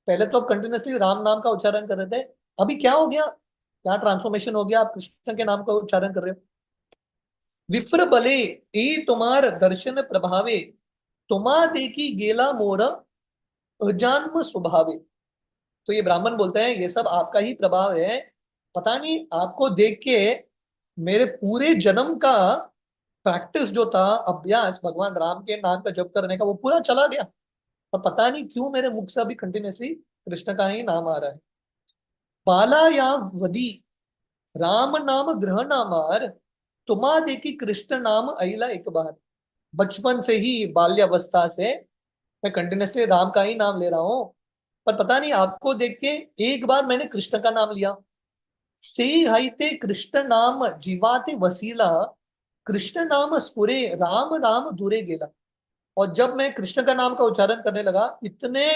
पहले तो आप कंटिन्यूअसली राम नाम का उच्चारण कर रहे थे, अभी क्या हो गया? क्या ट्रांसफॉर्मेशन हो गया? आप कृष्ण के नाम का उच्चारण कर रहे हो। विप्र बले ए तुम्हार दर्शन प्रभावे, तुमा देखी गेला मोर अजान्म स्वभावे। तो ये ब्राह्मण बोलते हैं ये सब आपका ही प्रभाव है, पता नहीं आपको देख के मेरे पूरे जन्म का प्रैक्टिस जो था, अभ्यास भगवान राम के नाम का जप करने का, वो पूरा चला गया। और पता नहीं क्यों मेरे मुख से अभी कंटिन्यूअसली कृष्ण का ही नाम आ रहा है। बाला या वदी राम नाम ग्रह नामार, तुमा देखी कृष्ण नाम अला एक बार। बचपन से ही बाल्यावस्था से मैं कंटिन्यूअसली राम का ही नाम ले रहा हूँ, पर पता नहीं आपको देख के एक बार मैंने कृष्ण का नाम लिया। से हाइते कृष्ण नाम जीवाते वसीला, कृष्ण नाम स्फुरे राम नाम दूरे गेला। और जब मैं कृष्ण का नाम का उच्चारण करने लगा, इतने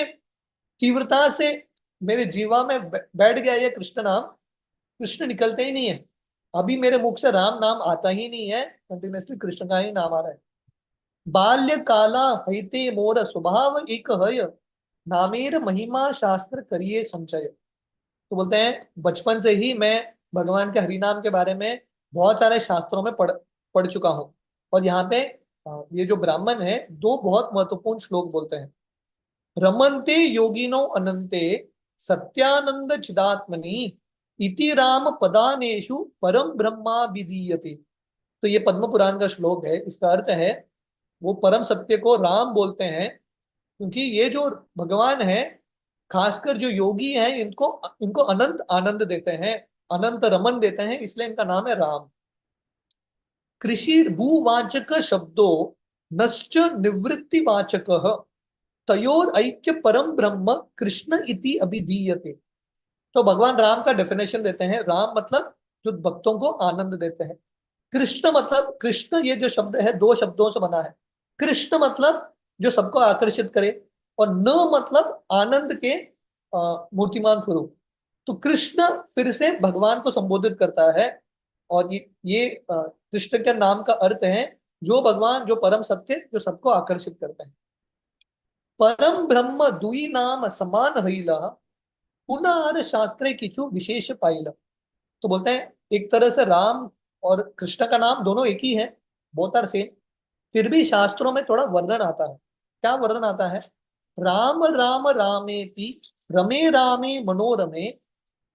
तीव्रता से मेरे जीवा में बैठ गया ये कृष्ण नाम, कृष्ण निकलते ही नहीं है। अभी मेरे मुख से राम नाम आता ही नहीं है, कंटिन्यूअसली कृष्ण का ही नाम आ रहा है। बाल्य काला हईते मोर स्वभाव एक हय, नामेर महिमा शास्त्र करिए संचय। तो बोलते हैं बचपन से ही मैं भगवान के हरिनाम के बारे में बहुत सारे शास्त्रों में पढ़ पढ़ चुका हूँ। और यहाँ पे ये जो ब्राह्मण है दो बहुत महत्वपूर्ण श्लोक बोलते हैं। रमन्ते योगिनो अनंते सत्यानंद चिदात्मनि इति राम पदानेषु परम ब्रह्मा विधीयते। तो ये पद्म पुराण का श्लोक है। इसका अर्थ है वो परम सत्य को राम बोलते हैं, क्योंकि ये जो भगवान है, खासकर जो योगी हैं, इनको इनको अनंत आनंद देते हैं, अनंत रमन देते हैं, इसलिए इनका नाम है राम। कृषि भूवाचक शब्दों नश्च निवृत्तिवाचक तयोर ऐक्य परम ब्रह्म कृष्ण इति अभिधीयते। तो भगवान राम का डेफिनेशन देते हैं। राम मतलब जो भक्तों को आनंद देते हैं। कृष्ण मतलब, कृष्ण ये जो शब्द है दो शब्दों से बना है। कृष्ण मतलब जो सबको आकर्षित करे, और न मतलब आनंद के मूर्तिमान स्वरूप। तो कृष्ण फिर से भगवान को संबोधित करता है। और ये कृष्ण के नाम का अर्थ है जो भगवान, जो परम सत्य, जो सबको आकर्षित करते हैं। परम ब्रह्म दुई नाम समान हईला, पुनः शास्त्रे किचु विशेष पाइला। तो बोलते हैं एक तरह से राम और कृष्ण का नाम दोनों एक ही है, बोथ आर सेम। फिर भी शास्त्रों में थोड़ा वर्णन आता है। क्या वर्णन आता है? राम राम रामेति रमे रामे मनोरमे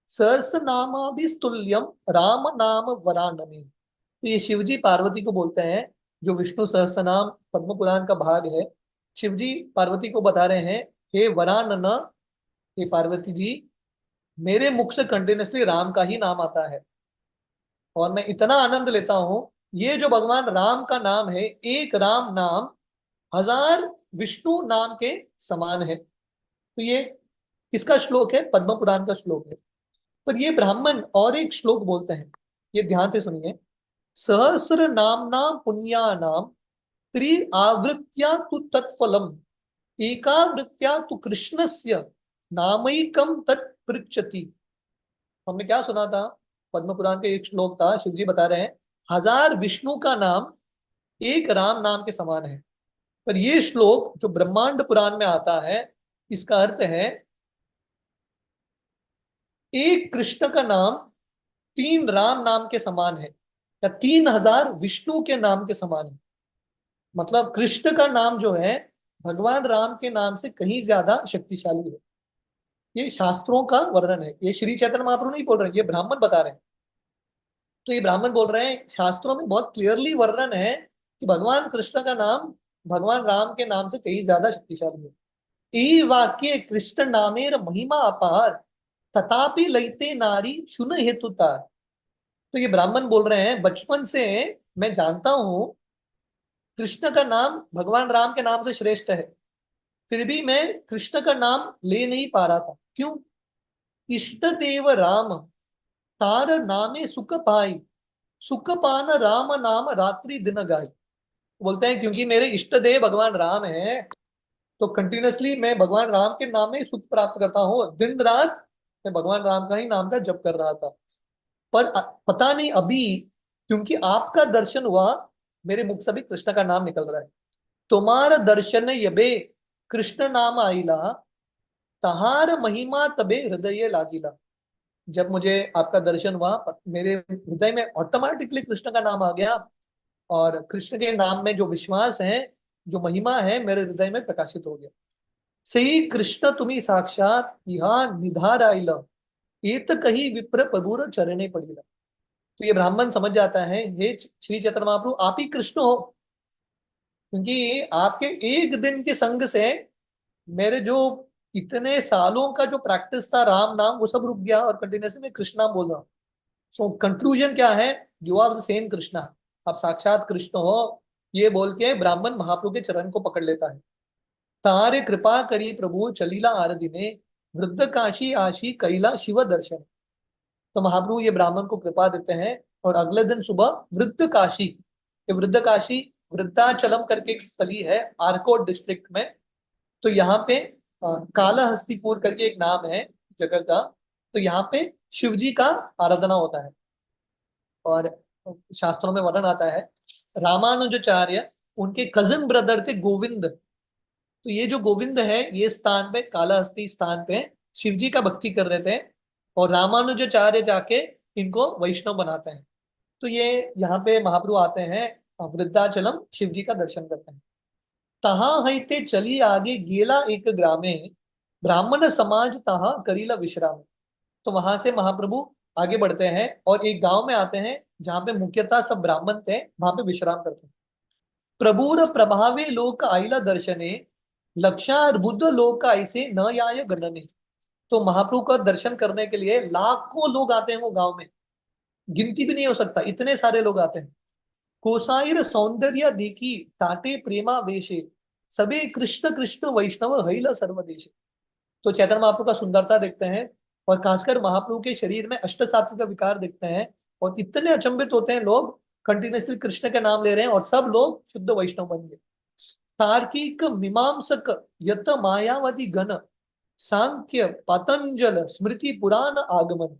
सहस्र नामाभिस्तुल्यम राम नाम वरानने। तो ये शिवजी पार्वती को बोलते हैं। जो विष्णु सहस्त्र नाम पद्म पुराण का भाग है, शिवजी पार्वती को बता रहे हैं, हे वरानन, हे पार्वती जी, मेरे मुख से कंटिन्यूसली राम का ही नाम आता है और मैं इतना आनंद लेता हूं। ये जो भगवान राम का नाम है, एक राम नाम हजार विष्णु नाम के समान है। तो ये किसका श्लोक है? पद्म पुराण का श्लोक है। पर ये ब्राह्मण और एक श्लोक बोलते हैं, ये ध्यान से सुनिए। सहस्र नामना पुण्यानाम त्रि आवृत्या तु तत्फलम एकावृत्या तु कृष्णस्य नामैकम तत्पृच्छति। हमने क्या सुना था? पद्म पुराण के एक श्लोक था, शिव जी बता रहे हैं हजार विष्णु का नाम एक राम नाम के समान है। पर ये श्लोक जो ब्रह्मांड पुराण में आता है, इसका अर्थ है एक कृष्ण का नाम तीन राम नाम के समान है, या 3000 विष्णु के नाम के समान है। मतलब कृष्ण का नाम जो है भगवान राम के नाम से कहीं ज्यादा शक्तिशाली है। ये शास्त्रों का वर्णन है, ये श्री चैतन्य महाप्रभु नहीं बोल रहे, ये ब्राह्मण बता रहे हैं। तो ये ब्राह्मण बोल रहे हैं शास्त्रों में बहुत क्लियरली वर्णन है कि भगवान कृष्ण का नाम भगवान राम के नाम से कहीं ज्यादा शक्तिशाली है। ई वाक्य कृष्ण नामेर महिमा अपार तथापि लइते नारी शुन हेतुतार। तो ये ब्राह्मण बोल रहे हैं बचपन से मैं जानता हूं कृष्ण का नाम भगवान राम के नाम से श्रेष्ठ है, फिर भी मैं कृष्ण का नाम ले नहीं पा रहा था। क्यों? इष्ट देव राम तार नामे सुख पाई, सुख पान राम नाम रात्रि दिन गाई। बोलते हैं क्योंकि मेरे इष्ट देव भगवान राम है, तो कंटिन्यूसली मैं भगवान राम के नाम में ही सुख प्राप्त करता हूँ। दिन रात मैं भगवान राम का ही नाम का जप कर रहा था। पर पता नहीं अभी क्योंकि आपका दर्शन हुआ, मेरे मुख से भी कृष्ण का नाम निकल रहा है। तुम्हार दर्शन यबे कृष्ण नाम आईला, तहार महिमा तबे हृदय लागिला। जब मुझे आपका दर्शन हुआ, मेरे हृदय में ऑटोमेटिकली कृष्ण का नाम आ गया, और कृष्ण के नाम में जो विश्वास है, जो महिमा है, मेरे हृदय में प्रकाशित हो गया। सही कृष्ण तुम्ही साक्षात यहाँ निधार आइल, एक कही विप्र प्रभुर चरणे पड़ीला। तो ये ब्राह्मण समझ जाता है, हे श्री चैतन्य महाप्रभु आप ही कृष्ण हो, क्योंकि आपके एक दिन के संग से मेरे जो इतने सालों का जो प्रैक्टिस था राम नाम, वो सब रुक गया और कंटिन्यूसली मैं कृष्ण नाम बोल रहा हूँ। सो कंक्लूजन क्या है? You are the same Krishna, आप साक्षात कृष्ण हो। ये बोल के ब्राह्मण महाप्रभु के चरण को पकड़ लेता है। तारे कृपा करी प्रभु चलीला आरदी ने, वृद्ध काशी आशी कैला शिव दर्शन। तो महाप्रभु ये ब्राह्मण को कृपा देते हैं, और अगले दिन सुबह वृद्ध काशी, ये वृद्ध काशी वृद्धाचलम करके एक स्थली है आरकोट डिस्ट्रिक्ट में। तो यहाँ पे कालाहस्तीपुर करके एक नाम है जगह का। तो यहाँ पे शिव जी का आराधना होता है। और शास्त्रों में वर्णन आता है रामानुजाचार्य उनके कजिन ब्रदर थे गोविंद। तो ये जो गोविंद है, ये स्थान पे, कालाहस्ती स्थान पे शिव जी का भक्ति कर रहे थे, और रामानुजाचार्य जाके इनको वैष्णव बनाते हैं। तो ये यहाँ पे महाप्रभु आते हैं, वृद्धाचलम शिव जी का दर्शन करते हैं। तहा हईते चली आगे गेला एक ग्रामे, ब्राह्मण समाज तहा करीला विश्राम। तो वहां से महाप्रभु आगे बढ़ते हैं और एक गांव में आते हैं जहां पे मुख्यतः सब ब्राह्मण थे, वहां पे विश्राम करते हैं। प्रभुर प्रभावे लोक आइला दर्शने, लक्षार बुद्ध लोक ऐसे न याय गणने। तो महाप्रभु का दर्शन करने के लिए लाखों लोग आते हैं वो गांव में, गिनती भी नहीं हो सकता, इतने सारे लोग आते हैं। कोसाइर सौंदर्य देखी ताटे प्रेमा वेशे, सबे कृष्ण कृष्ण वैष्णव हईला सर्वदेश। तो चैतन्य महाप्रभु का सुंदरता देखते हैं, और खासकर महाप्रभु के शरीर में अष्ट सात्विक का विकार देखते हैं, और इतने अचंभित होते हैं लोग, कंटिन्यूसली कृष्ण के नाम ले रहे हैं और सब लोग शुद्ध वैष्णव बन गए। तार्किक मीमांसक यत मायावती गण, सांख्य पतंजल स्मृति पुराण आगमन।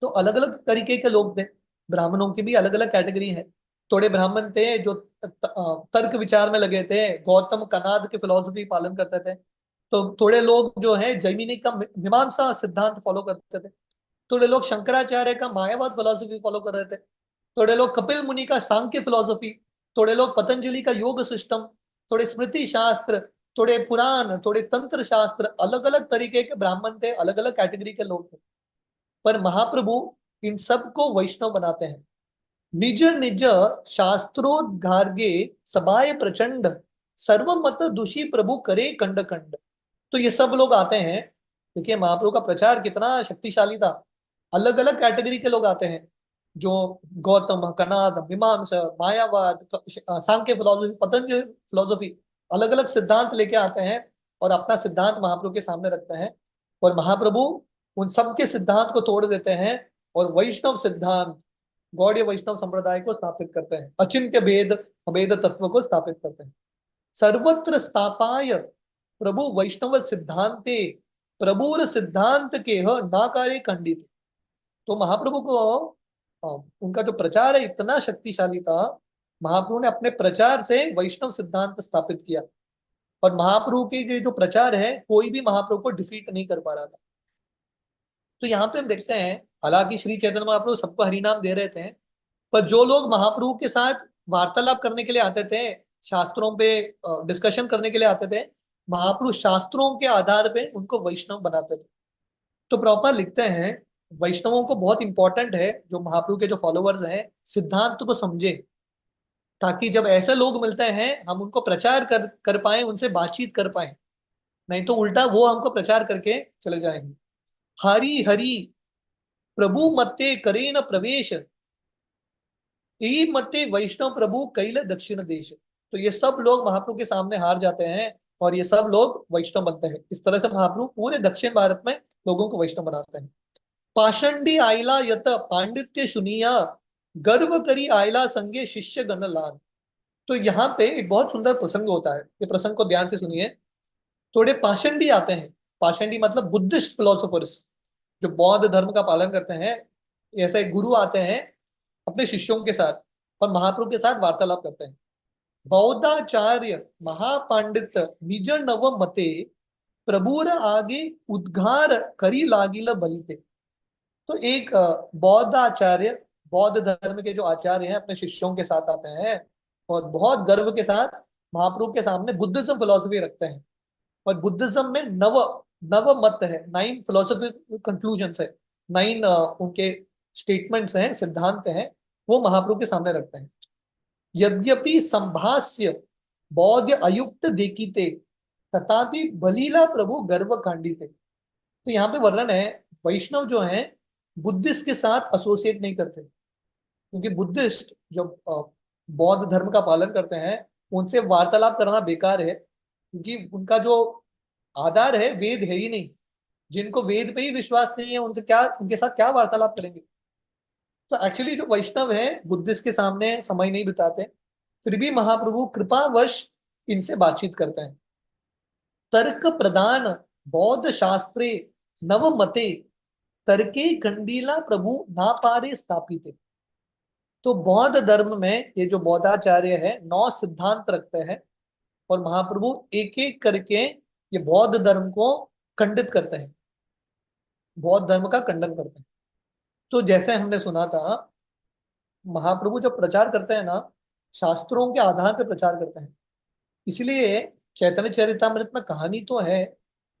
तो अलग अलग तरीके के लोग थे, ब्राह्मणों की भी अलग अलग कैटेगरी है। थोड़े ब्राह्मण थे जो तर्क विचार में लगे थे, गौतम कनाद के फिलोसफी पालन करते थे। तो थोड़े लोग जो है जैमिनी का मीमांसा सिद्धांत फॉलो करते थे। थोड़े लोग शंकराचार्य का मायावाद फिलोसफी फॉलो कर रहे थे। थोड़े लोग कपिल मुनि का सांख्य फिलोसफी, थोड़े लोग पतंजलि का योग सिस्टम, थोड़े स्मृति शास्त्र, थोड़े पुराण, थोड़े तंत्र शास्त्र। अलग अलग तरीके के ब्राह्मण थे, अलग अलग कैटेगरी के लोग थे। पर महाप्रभु इन सबको वैष्णव बनाते हैं। निज निज शास्त्रोद्गार्गे सभाए प्रचंड, सर्वमत दुषी प्रभु करे कंड कंड। तो ये सब लोग आते हैं। देखिए महाप्रभु का प्रचार कितना शक्तिशाली था। अलग अलग कैटेगरी के लोग आते हैं, जो गौतम कनाद मीमांसा मायावाद सांख्य फिलोसफी पतंजलि फिलोसफी, अलग अलग सिद्धांत लेके आते हैं और अपना सिद्धांत महाप्रभु के सामने रखते हैं। और महाप्रभु उन सबके सिद्धांत को तोड़ देते हैं और वैष्णव सिद्धांत, गौड़ीय वैष्णव संप्रदाय को स्थापित करते हैं, अचिंत्य भेद अभेद तत्व को स्थापित करते हैं। सर्वत्र स्थापाय प्रभु वैष्णव सिद्धांते, प्रभुर सिद्धांत के नाकारे खंडित। तो महाप्रभु को उनका जो प्रचार है इतना शक्तिशाली था, महाप्रभु ने अपने प्रचार से वैष्णव सिद्धांत स्थापित किया। और महाप्रभु के ये जो प्रचार है, कोई भी महाप्रभु को डिफीट नहीं कर पा रहा था। तो यहाँ पे हम देखते हैं, हालांकि श्री चैतन्य महाप्रभु सबको हरिनाम दे रहे थे, पर जो लोग महाप्रभु के साथ वार्तालाप करने के लिए आते थे, शास्त्रों पे डिस्कशन करने के लिए आते थे, महाप्रभु शास्त्रों के आधार पे उनको वैष्णव बनाते थे। तो प्रॉपर लिखते हैं, वैष्णवों को बहुत इंपॉर्टेंट है, जो महाप्रभु के जो फॉलोअर्स हैं, सिद्धांत को समझे, ताकि जब ऐसे लोग मिलते हैं हम उनको प्रचार कर पाए, उनसे बातचीत कर पाए। नहीं तो उल्टा वो हमको प्रचार करके चले जाएंगे। हरि हरि प्रभु मत्ते करे न प्रवेश, ई मत्ते वैष्णव प्रभु कैल दक्षिण देश। तो ये सब लोग महाप्रभु के सामने हार जाते हैं और ये सब लोग वैष्णव बनते हैं। इस तरह से महाप्रभु पूरे दक्षिण भारत में लोगों को वैष्णव बनाते हैं। पाषंडी आयला यत पांडित्य सुनिया, गर्व करी आयला संगे शिष्य गण लान। तो यहाँ पे एक बहुत सुंदर प्रसंग होता है, ये प्रसंग को ध्यान से सुनिए। थोड़े पाषंडी आते हैं, पाषंडी मतलब बुद्धिस्ट फिलोसोफर्स, जो बौद्ध धर्म का पालन करते हैं। ऐसे गुरु आते हैं अपने शिष्यों के साथ और महाप्रभु के साथ वार्तालाप करते हैं। बौद्धाचार्य महापांडित निज नव मते, प्रभुर आगे उद्गार करी लागिल बलिते। तो एक बौद्ध आचार्य, बौद्ध धर्म के जो आचार्य हैं, अपने शिष्यों के साथ आते हैं और बहुत गर्व के साथ महाप्रभु के सामने बुद्धिज्म फिलोसफी रखते हैं। और बुद्धिज्म में नव नव मत है, 9 फिलोसफी कंक्लूजन है, 9 उनके स्टेटमेंट्स हैं, सिद्धांत हैं, वो महाप्रभु के सामने रखते हैं। यद्यपि संभाष्य बौद्ध अयुक्त देखीते, तथापि बलीला प्रभु गर्व कांडिते। तो यहाँ पे वर्णन है, वैष्णव जो है बुद्धिस्ट के साथ एसोसिएट नहीं करते, क्योंकि बुद्धिस्ट जो बौद्ध धर्म का पालन करते हैं, उनसे वार्तालाप करना बेकार है, क्योंकि उनका जो आधार है वेद है ही नहीं। जिनको वेद पे ही विश्वास नहीं है, उनसे क्या, उनके साथ क्या वार्तालाप करेंगे। तो एक्चुअली जो वैष्णव है बुद्धिस्ट के सामने समय नहीं बिताते, फिर भी महाप्रभु कृपावश इनसे बातचीत करते हैं। तर्क प्रदान बौद्ध शास्त्रे नव मते, तर्के कंडीला प्रभु ना पारे स्थापित। तो बौद्ध धर्म में ये जो बौद्धाचार्य है 9 सिद्धांत रखते हैं, और महाप्रभु एक एक करके ये बौद्ध धर्म को खंडित करते हैं, बौद्ध धर्म का खंडन करते हैं। तो जैसे हमने सुना था, महाप्रभु जब प्रचार करते हैं ना, शास्त्रों के आधार पर प्रचार करते हैं। इसलिए चैतन्य चरितामृत में कहानी तो है,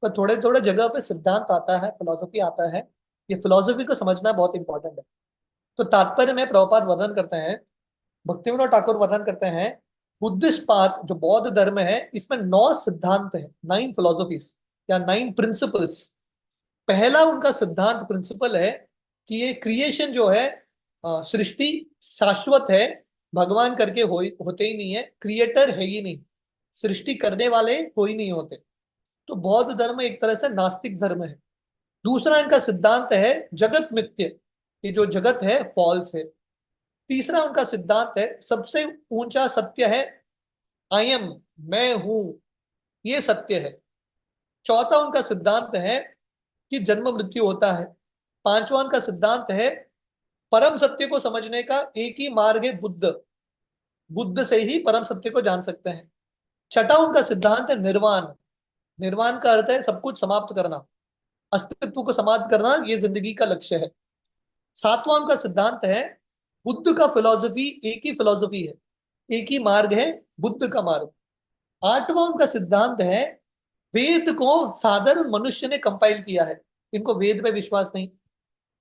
पर थोड़े थोड़े जगह पे सिद्धांत आता है, फिलोसफी आता है। ये फिलोसफी को समझना बहुत इंपॉर्टेंट है। तो तात्पर्य में प्रभुपाद वर्णन करते हैं, भक्तिविनोद ठाकुर वर्णन करते हैं, बुद्धिस्ट पाथ जो बौद्ध धर्म है इसमें 9 सिद्धांत है, 9 फिलोसफीज या 9 प्रिंसिपल्स। पहला उनका सिद्धांत प्रिंसिपल है कि ये क्रिएशन जो है, सृष्टि शाश्वत है, भगवान करके होते ही नहीं है, क्रिएटर है ही नहीं, सृष्टि करने वाले कोई नहीं होते। तो बौद्ध धर्म एक तरह से नास्तिक धर्म है। दूसरा इनका सिद्धांत है जगत मिथ्य, ये जो जगत है फॉल्स है। तीसरा उनका सिद्धांत है सबसे ऊंचा सत्य है आई एम, मैं हूं, ये सत्य है। चौथा उनका सिद्धांत है कि जन्म मृत्यु होता है। पांचवा उनका सिद्धांत है परम सत्य को समझने का एक ही मार्ग है बुद्ध, बुद्ध से ही परम सत्य को जान सकते हैं। छठा उनका सिद्धांत है निर्वाण, निर्वाण का अर्थ है सब कुछ समाप्त करना, अस्तित्व को समाप्त करना, ये जिंदगी का लक्ष्य है। सातवां उनका सिद्धांत है बुद्ध का फिलॉसफी एक ही फिलॉसफी है, एक ही मार्ग है, बुद्ध का मार्ग। आठवां उनका सिद्धांत है वेद को साधारण मनुष्य ने कंपाइल किया है, इनको वेद पे विश्वास नहीं।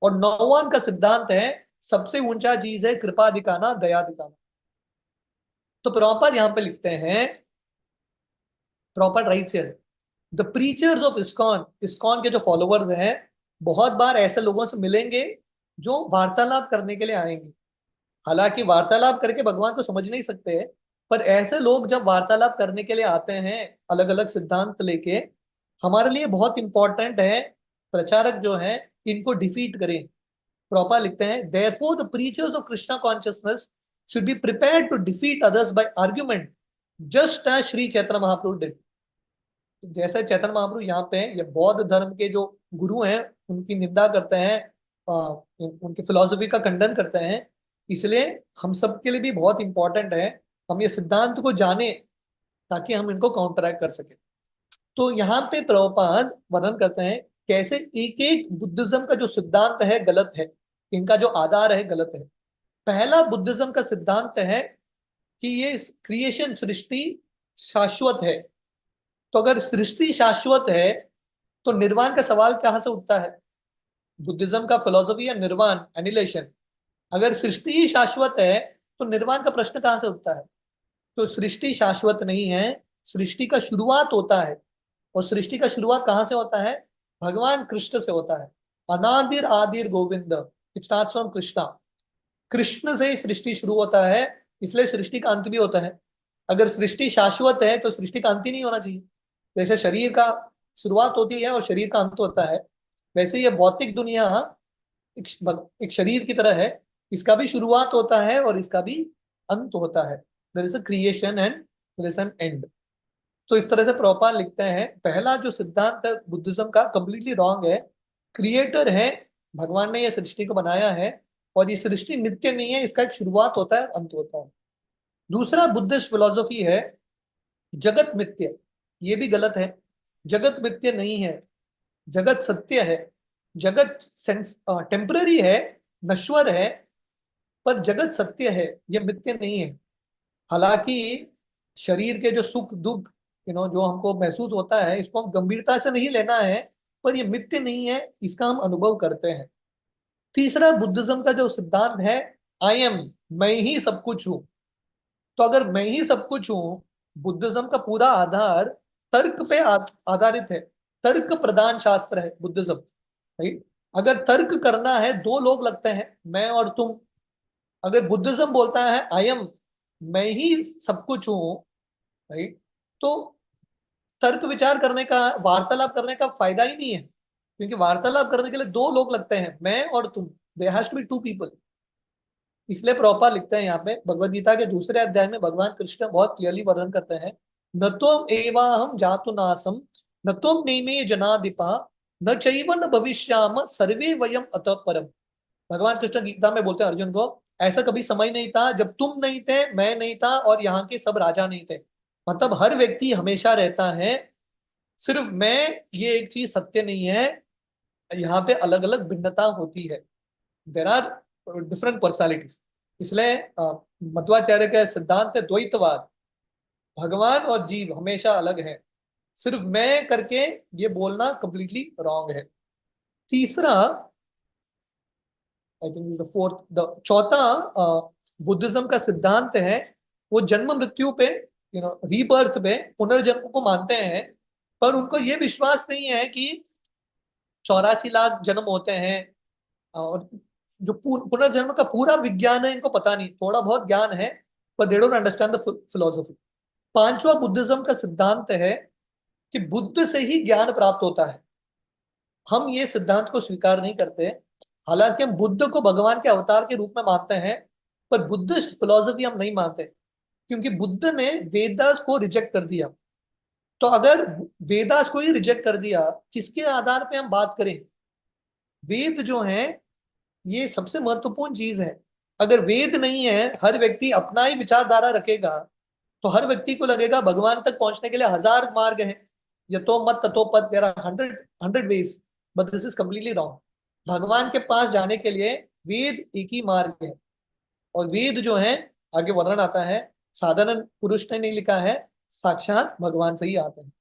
और नौवां उनका सिद्धांत है सबसे ऊंचा चीज है कृपा दिखाना, दया दिखाना। तो प्रॉपर यहां पे लिखते हैं, proper right here, the preachers of ISKCON, ISKCON के जो फॉलोअर्स हैं, बहुत बार ऐसे लोगों से मिलेंगे जो वार्तालाप करने के लिए आएंगे। हालांकि वार्तालाप करके भगवान को समझ नहीं सकते हैं, पर ऐसे लोग जब वार्तालाप करने के लिए आते हैं अलग अलग सिद्धांत लेके, हमारे लिए बहुत इंपॉर्टेंट है प्रचारक जो है इनको डिफीट करें। प्रॉपर लिखते हैं, therefore the preachers of Krishna consciousness should be prepared to defeat others by argument, just as Shri Chaitanya Mahaprabhu did. जैसे चैतन्य महाप्रभु यहाँ पे ये बौद्ध धर्म के जो गुरु हैं उनकी निंदा करते हैं, उनकी फिलॉसफी का खंडन करते हैं। इसलिए हम सब के लिए भी बहुत इंपॉर्टेंट है हम ये सिद्धांत को जाने, ताकि हम इनको काउंटरैक्ट कर सके। तो यहाँ पे प्रभुपाद वर्णन करते हैं कैसे एक एक बुद्धिज्म का जो सिद्धांत है गलत है, इनका जो आधार है गलत है। पहला बुद्धिज्म का सिद्धांत है कि ये क्रिएशन, सृष्टि शाश्वत है। तो अगर सृष्टि शाश्वत है तो निर्वाण का सवाल कहां से उठता है? बुद्धिज्म का फिलोसफी है निर्वाण, एनिलेशन। अगर सृष्टि ही शाश्वत है तो निर्वाण का प्रश्न कहां से उठता है? तो सृष्टि शाश्वत नहीं है, सृष्टि का शुरुआत होता है। और सृष्टि का शुरुआत कहां से होता है? भगवान कृष्ण से होता है। अनादिर आदिर Govind, it starts from Krishna. Krishna से सृष्टि शुरू होता है, इसलिए सृष्टि का अंत भी होता है। अगर सृष्टि शाश्वत है तो सृष्टि का अंत ही नहीं होना चाहिए। जैसे शरीर का शुरुआत होती है और शरीर का अंत होता है, वैसे ये भौतिक दुनिया एक शरीर की तरह है, इसका भी शुरुआत होता है और इसका भी अंत होता है। There is a creation and there is an end. तो इस तरह से प्रभुपाद लिखते हैं पहला जो सिद्धांत है बुद्धिज्म का कंप्लीटली रॉन्ग है। क्रिएटर है, भगवान ने यह सृष्टि को बनाया है, और ये सृष्टि नित्य नहीं है, इसका एक शुरुआत होता है, अंत होता है। दूसरा बुद्धिस्ट फिलोसफी है जगत मिथ्य, ये भी गलत है। जगत मिथ्य नहीं है, जगत सत्य है। जगत टेम्पररी है, नश्वर है, पर जगत सत्य है, यह मिथ्य नहीं है। हालांकि शरीर के जो सुख दुख जो हमको महसूस होता है, इसको हम गंभीरता से नहीं लेना है, पर यह मिथ्य नहीं है, इसका हम अनुभव करते हैं। तीसरा बुद्धिज्म का जो सिद्धांत है आई एम, मैं ही सब कुछ हूं। तो अगर मैं ही सब कुछ हूं, बुद्धिज्म का पूरा आधार तर्क पे आधारित है, तर्क प्रधान शास्त्र है बुद्धिज्म, राइट। अगर तर्क करना है, दो लोग लगते हैं, मैं और तुम। अगर बुद्धिज्म बोलता है आई एम, मैं ही सब कुछ हूं, राइट, तो तर्क विचार करने का, वार्तालाप करने का फायदा ही नहीं है, क्योंकि वार्तालाप करने के लिए दो लोग लगते हैं, मैं और तुम। There has to be two people. इसलिए प्रॉपर लिखते हैं यहाँ पे भगवद गीता के दूसरे अध्याय में भगवान कृष्ण बहुत क्लियरली वर्णन करते हैं, न त्वम एवाहम जातु नासम, न त्वम नेमे जनाधिपा, न चैव न भविष्याम, सर्वे वयम अतः परम। भगवान कृष्ण गीता में बोलते हैं अर्जुन को, ऐसा कभी समय नहीं था जब तुम नहीं थे, मैं नहीं था और यहाँ के सब राजा नहीं थे। मतलब हर व्यक्ति हमेशा रहता है। सिर्फ मैं, ये एक चीज सत्य नहीं है। यहाँ पे अलग अलग भिन्नता होती है। There are different personalities. इसलिए मध्वाचार्य का सिद्धांत है द्वैतवाद। भगवान और जीव हमेशा अलग है। सिर्फ मैं करके ये बोलना कंप्लीटली रॉन्ग है। तीसरा, I think the fourth, the चौथा, बुद्धिज्म का सिद्धांत है, वो जन्म मृत्यु पे, रीबर्थ पे, पुनर्जन्म को मानते हैं। पर उनको ये विश्वास नहीं है कि 84 लाख जन्म होते हैं। और जो पुनर्जन्म का पूरा विज्ञान है इनको पता नहीं, थोड़ा बहुत ज्ञान है, पर they don't understand the philosophy. पांचवा बुद्धिज्म का सिद्धांत है कि बुद्ध से ही ज्ञान प्राप्त होता है। हम ये सिद्धांत को स्वीकार नहीं करते। हालांकि हम बुद्ध को भगवान के अवतार के रूप में मानते हैं, पर बुद्धिस्ट फिलोसफी हम नहीं मानते, क्योंकि बुद्ध ने वेदास को रिजेक्ट कर दिया। तो अगर वेदास को ही रिजेक्ट कर दिया, किसके आधार पे हम बात करें? वेद जो है, ये सबसे महत्वपूर्ण चीज है। अगर वेद नहीं है, हर व्यक्ति अपना ही विचारधारा रखेगा, तो हर व्यक्ति को लगेगा भगवान तक पहुंचने के लिए हजार मार्ग हैं। यतो मत ततो पथ, there are hundred hundred ways, but this is completely wrong. भगवान के पास जाने के लिए वेद एक ही मार्ग है। और वेद जो है, आगे वर्णन आता है, साधारण पुरुष ने नहीं लिखा है, साक्षात भगवान से ही आते हैं।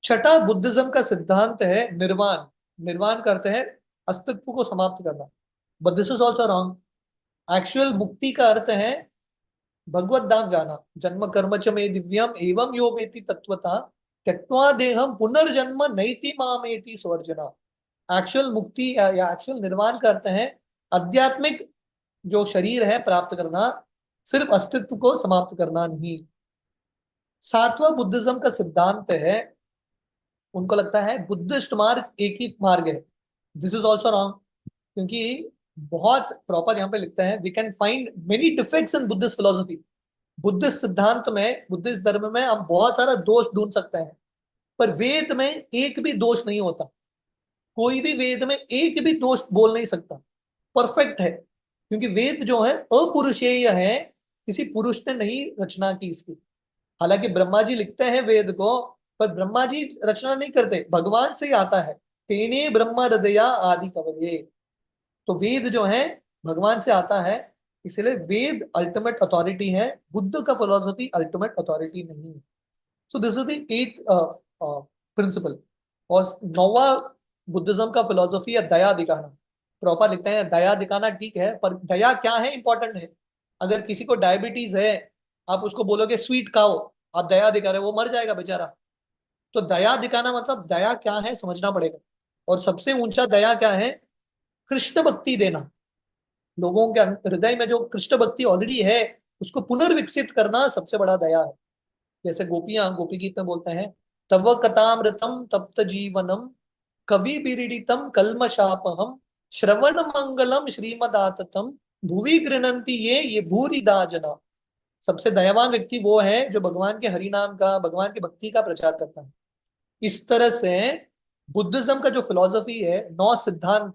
छठा बुद्धिज्म का सिद्धांत है निर्वाण। निर्वाण करते हैं अस्तित्व को समाप्त करना, but this is also wrong. Actual मुक्ति का अर्थ है भगवत धाम जाना। जन्म कर्म च मे दिव्यम एवं यो वेति तत्वता त्यक्त्वा देहम पुनर्जन्म नैति मामेति स्वर्जना। एक्चुअल मुक्ति या एक्चुअल निर्वाण करते हैं आध्यात्मिक जो शरीर है प्राप्त करना, सिर्फ अस्तित्व को समाप्त करना नहीं। सातवां बुद्धिज्म का सिद्धांत है, उनको लगता है बुद्धिस्ट मार्ग एक ही मार्ग है। दिस इज ऑल्सो रॉन्ग, क्योंकि बहुत प्रॉपर यहाँ पे लिखता है, we can find many defects in Buddhist philosophy. Buddhist सिद्धांत में, बुद्धिस्ट धर्म में हम बहुत सारा दोष ढूंढ सकते हैं, पर वेद में एक भी दोष नहीं होता। कोई भी वेद में एक भी दोष बोल नहीं सकता, परफेक्ट है। क्योंकि वेद जो है अपुरुषेय है, किसी पुरुष ने नहीं रचना की इसकी। हालांकि ब्रह्मा जी लिखते हैं वेद को, पर ब्रह्मा जी रचना नहीं करते, भगवान से ही आता है। तेने ब्रह्म हृदया आदि कवये। तो वेद जो है भगवान से आता है, इसलिए वेद अल्टीमेट अथॉरिटी है। बुद्ध का फिलोसफी अल्टीमेट अथॉरिटी नहीं है। So this is the eighth principle. और नौवा बुद्धिज्म का फिलोसफी है दया दिखाना। प्रॉपर लिखते हैं दया दिखाना ठीक है, पर दया क्या है इंपॉर्टेंट है। अगर किसी को डायबिटीज है, आप उसको बोलोगे स्वीट खाओ, आप दया दिखा रहे हो, वो मर जाएगा बेचारा। तो दया दिखाना मतलब दया क्या है समझना पड़ेगा। और सबसे ऊंचा दया क्या है? कृष्ण भक्ति देना। लोगों के हृदय में जो कृष्ण भक्ति ऑलरेडी है, उसको पुनर्विकसित करना सबसे बड़ा दया है। जैसे गोपियां गोपी गीत में बोलते हैं, तव कथामृतम तप्त जीवनम कवि बिरीडितम कल्मशापहम श्रवण मंगलम श्रीमदाततम भुवि गृणंति ये भूरिदा जना। सबसे दयावान व्यक्ति वो है जो भगवान के हरि नाम का, भगवान की भक्ति का प्रचार करता है। इस तरह से बुद्धिज्म का जो फिलॉसफी है, 9 सिद्धांत,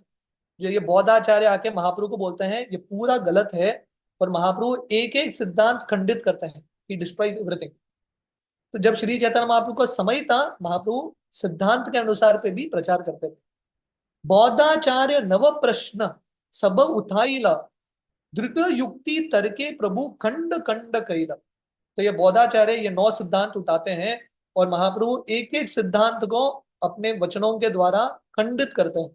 जो ये बौद्धाचार्य आके महाप्रभु को बोलते हैं ये पूरा गलत है, और महाप्रभु एक एक सिद्धांत खंडित करते हैं, ही डिस्ट्रॉयज एवरीथिंग। तो जब श्री चैतन्य महाप्रभु का समय था, महाप्रभु सिद्धांत के अनुसार पे भी प्रचार करते थे। बौद्धाचार्य नव प्रश्न सब उठाइला दृढ़ युक्ति तर्के प्रभु खंड खंड कैला। तो ये बौद्धाचार्य ये 9 सिद्धांत उठाते हैं, और महाप्रभु एक एक सिद्धांत को अपने वचनों के द्वारा खंडित करते हैं।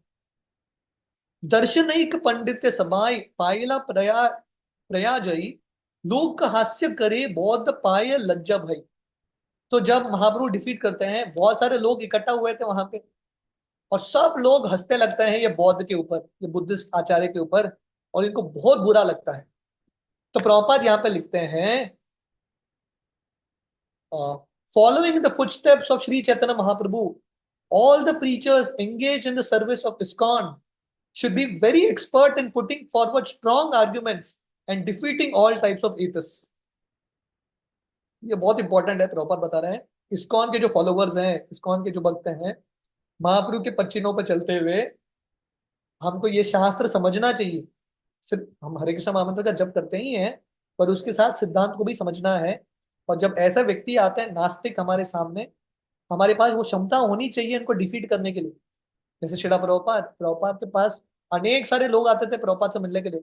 दर्शनिक पंडित्य सभाय पायला प्रयाजई लोक हास्य करे बौद्ध पाय लज्जा भई। तो जब महाप्रभु डिफीट करते हैं, बहुत सारे लोग इकट्ठा हुए थे वहां पे, और सब लोग हंसते लगते हैं ये बौद्ध के ऊपर, ये बुद्धिस्ट आचार्य के ऊपर, और इनको बहुत बुरा लगता है। तो प्रभुपाद यहाँ पे लिखते हैं, following the footsteps of Shri Chaitanya Mahaprabhu, all the preachers engaged in the service of ISKCON should be very expert in putting forward strong arguments and defeating all types of atheists. ये बहुत इंपॉर्टेंट है, प्रॉपर बता रहे हैं। ISKCON के जो followers हैं, ISKCON के जो भक्त हैं, महाप्रभु के पच्चीनों पर चलते हुए हमको ये शास्त्र समझना चाहिए। सिर्फ हम हरे कृष्ण महामंत्र का जप करते ही हैं, पर उसके साथ सिद्धांत को भी समझना है। और जब ऐसा व्यक्ति आते हैं नास्तिक हमारे सामने, हमारे पास वो क्षमता होनी चाहिए इनको डिफीट करने के लिए। जैसे शिला प्रभुपाद, प्रभुपाद के पास अनेक सारे लोग आते थे प्रभुपाद से मिलने के लिए।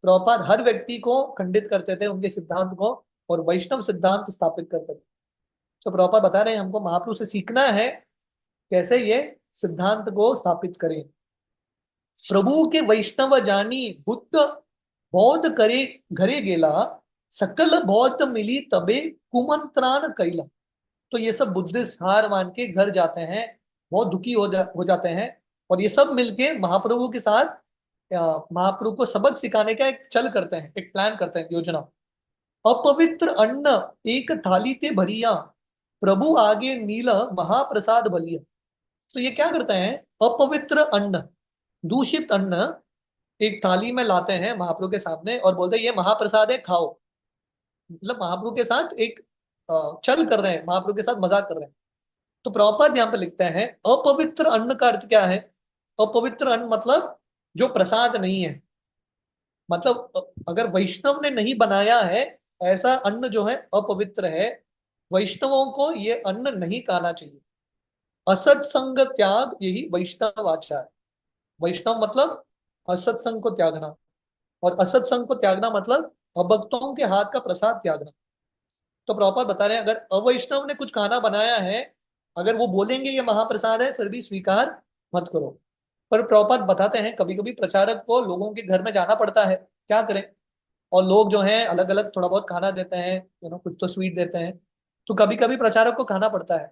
प्रभुपाद हर व्यक्ति को खंडित करते थे, उनके सिद्धांत को, और वैष्णव सिद्धांत स्थापित करते थे। तो प्रभुपाद बता रहे हैं हमको महाप्रभु से सीखना है कैसे ये सिद्धांत को स्थापित करें। प्रभु के वैष्णव जानी बुद्ध बौद्ध करे घरे गेला, सकल बौद्ध मिली तबे कुमंत्राण कैला। तो ये सब बुद्धिस्ट हार मान के घर जाते हैं, बहुत दुखी हो जाते हैं, और ये सब मिलके महाप्रभु के साथ महाप्रभु को सबक सिखाने का एक चल करते हैं, एक प्लान करते हैं, योजना। अपवित्र अन्न एक थाली ते भरिया, प्रभु आगे नील महाप्रसाद बलिया। तो ये क्या करते हैं, अपवित्र अन्न, दूषित अन्न एक थाली में लाते हैं महाप्रभु के सामने और बोलते हैं ये महाप्रसाद है, खाओ। मतलब महाप्रभु के साथ एक चल कर रहे हैं, महाप्रभु के साथ मजाक कर रहे हैं। तो प्रभुपाद यहाँ पे लिखते हैं अपवित्र अन्न का अर्थ क्या है। अपवित्र अन्न मतलब जो प्रसाद नहीं है, मतलब अगर वैष्णव ने नहीं बनाया है ऐसा अन्न जो है अपवित्र है। वैष्णवों को ये अन्न नहीं खाना चाहिए। असत्संग त्याग यही वैष्णव आचार। वैष्णव मतलब असत्संग को त्यागना, और असत्संग को त्यागना मतलब अभक्तों के हाथ का प्रसाद त्यागना। तो प्रभुपाद बता रहे हैं अगर अवैष्णव ने कुछ खाना बनाया है, अगर वो बोलेंगे ये महाप्रसाद है, फिर भी स्वीकार मत करो। पर प्रभुपाद बताते हैं कभी कभी प्रचारक को लोगों के घर में जाना पड़ता है, क्या करें, और लोग जो हैं अलग अलग थोड़ा बहुत खाना देते हैं, कुछ तो स्वीट देते हैं, तो कभी कभी प्रचारक को खाना पड़ता है।